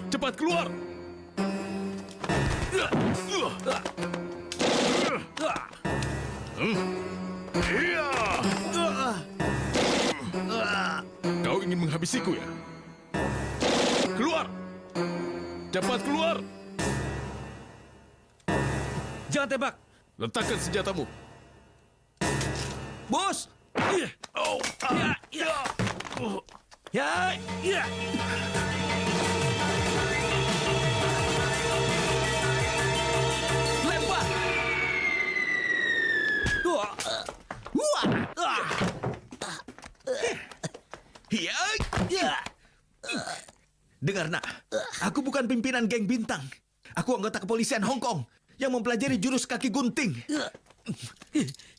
Cepat keluar. Kau ingin menghabisiku ya? Keluar. Cepat keluar. Jangan tembak. Letakkan senjatamu. Bos. Oh. Ya. Lempar. Dengar, nak. Aku bukan pimpinan geng bintang. Aku anggota kepolisian Hong Kong yang mempelajari jurus kaki gunting.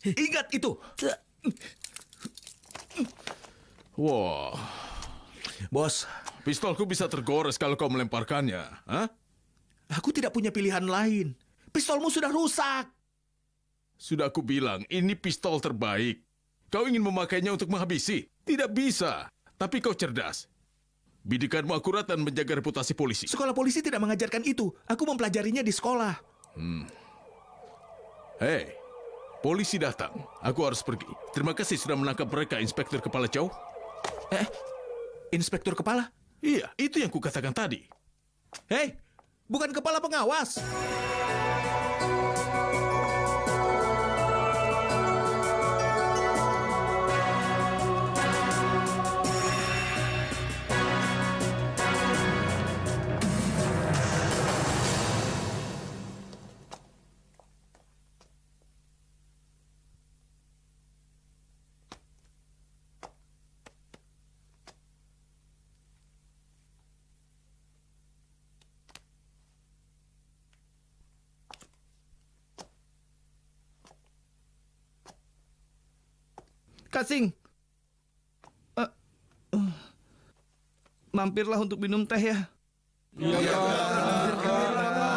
Ingat itu. Wah. Bos, pistolku bisa tergores kalau kau melemparkannya. Hah? Aku tidak punya pilihan lain. Pistolmu sudah rusak. Sudah aku bilang, ini pistol terbaik. Kau ingin memakainya untuk menghabisi? Tidak bisa. Tapi kau cerdas. Bidikanmu akurat dan menjaga reputasi polisi. Sekolah polisi tidak mengajarkan itu. Aku mempelajarinya di sekolah. Hei, polisi datang. Aku harus pergi. Terima kasih sudah menangkap mereka, Inspektur Kepala Chow. Inspektur Kepala? Iya, itu yang kukatakan tadi. Hei, bukan kepala pengawas. Kasing. Mampirlah untuk minum teh ya. Iya,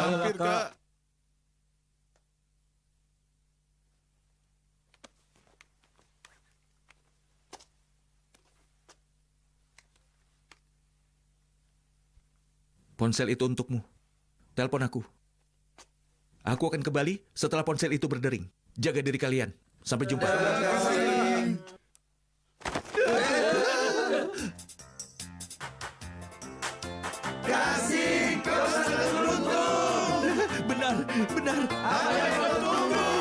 mampir, Kak. Ponsel itu untukmu. Telepon aku. Aku akan kembali setelah ponsel itu berdering. Jaga diri kalian. Sampai jumpa. Kasih, kau sangat beruntung. Benar. Apa yang kau tunggu?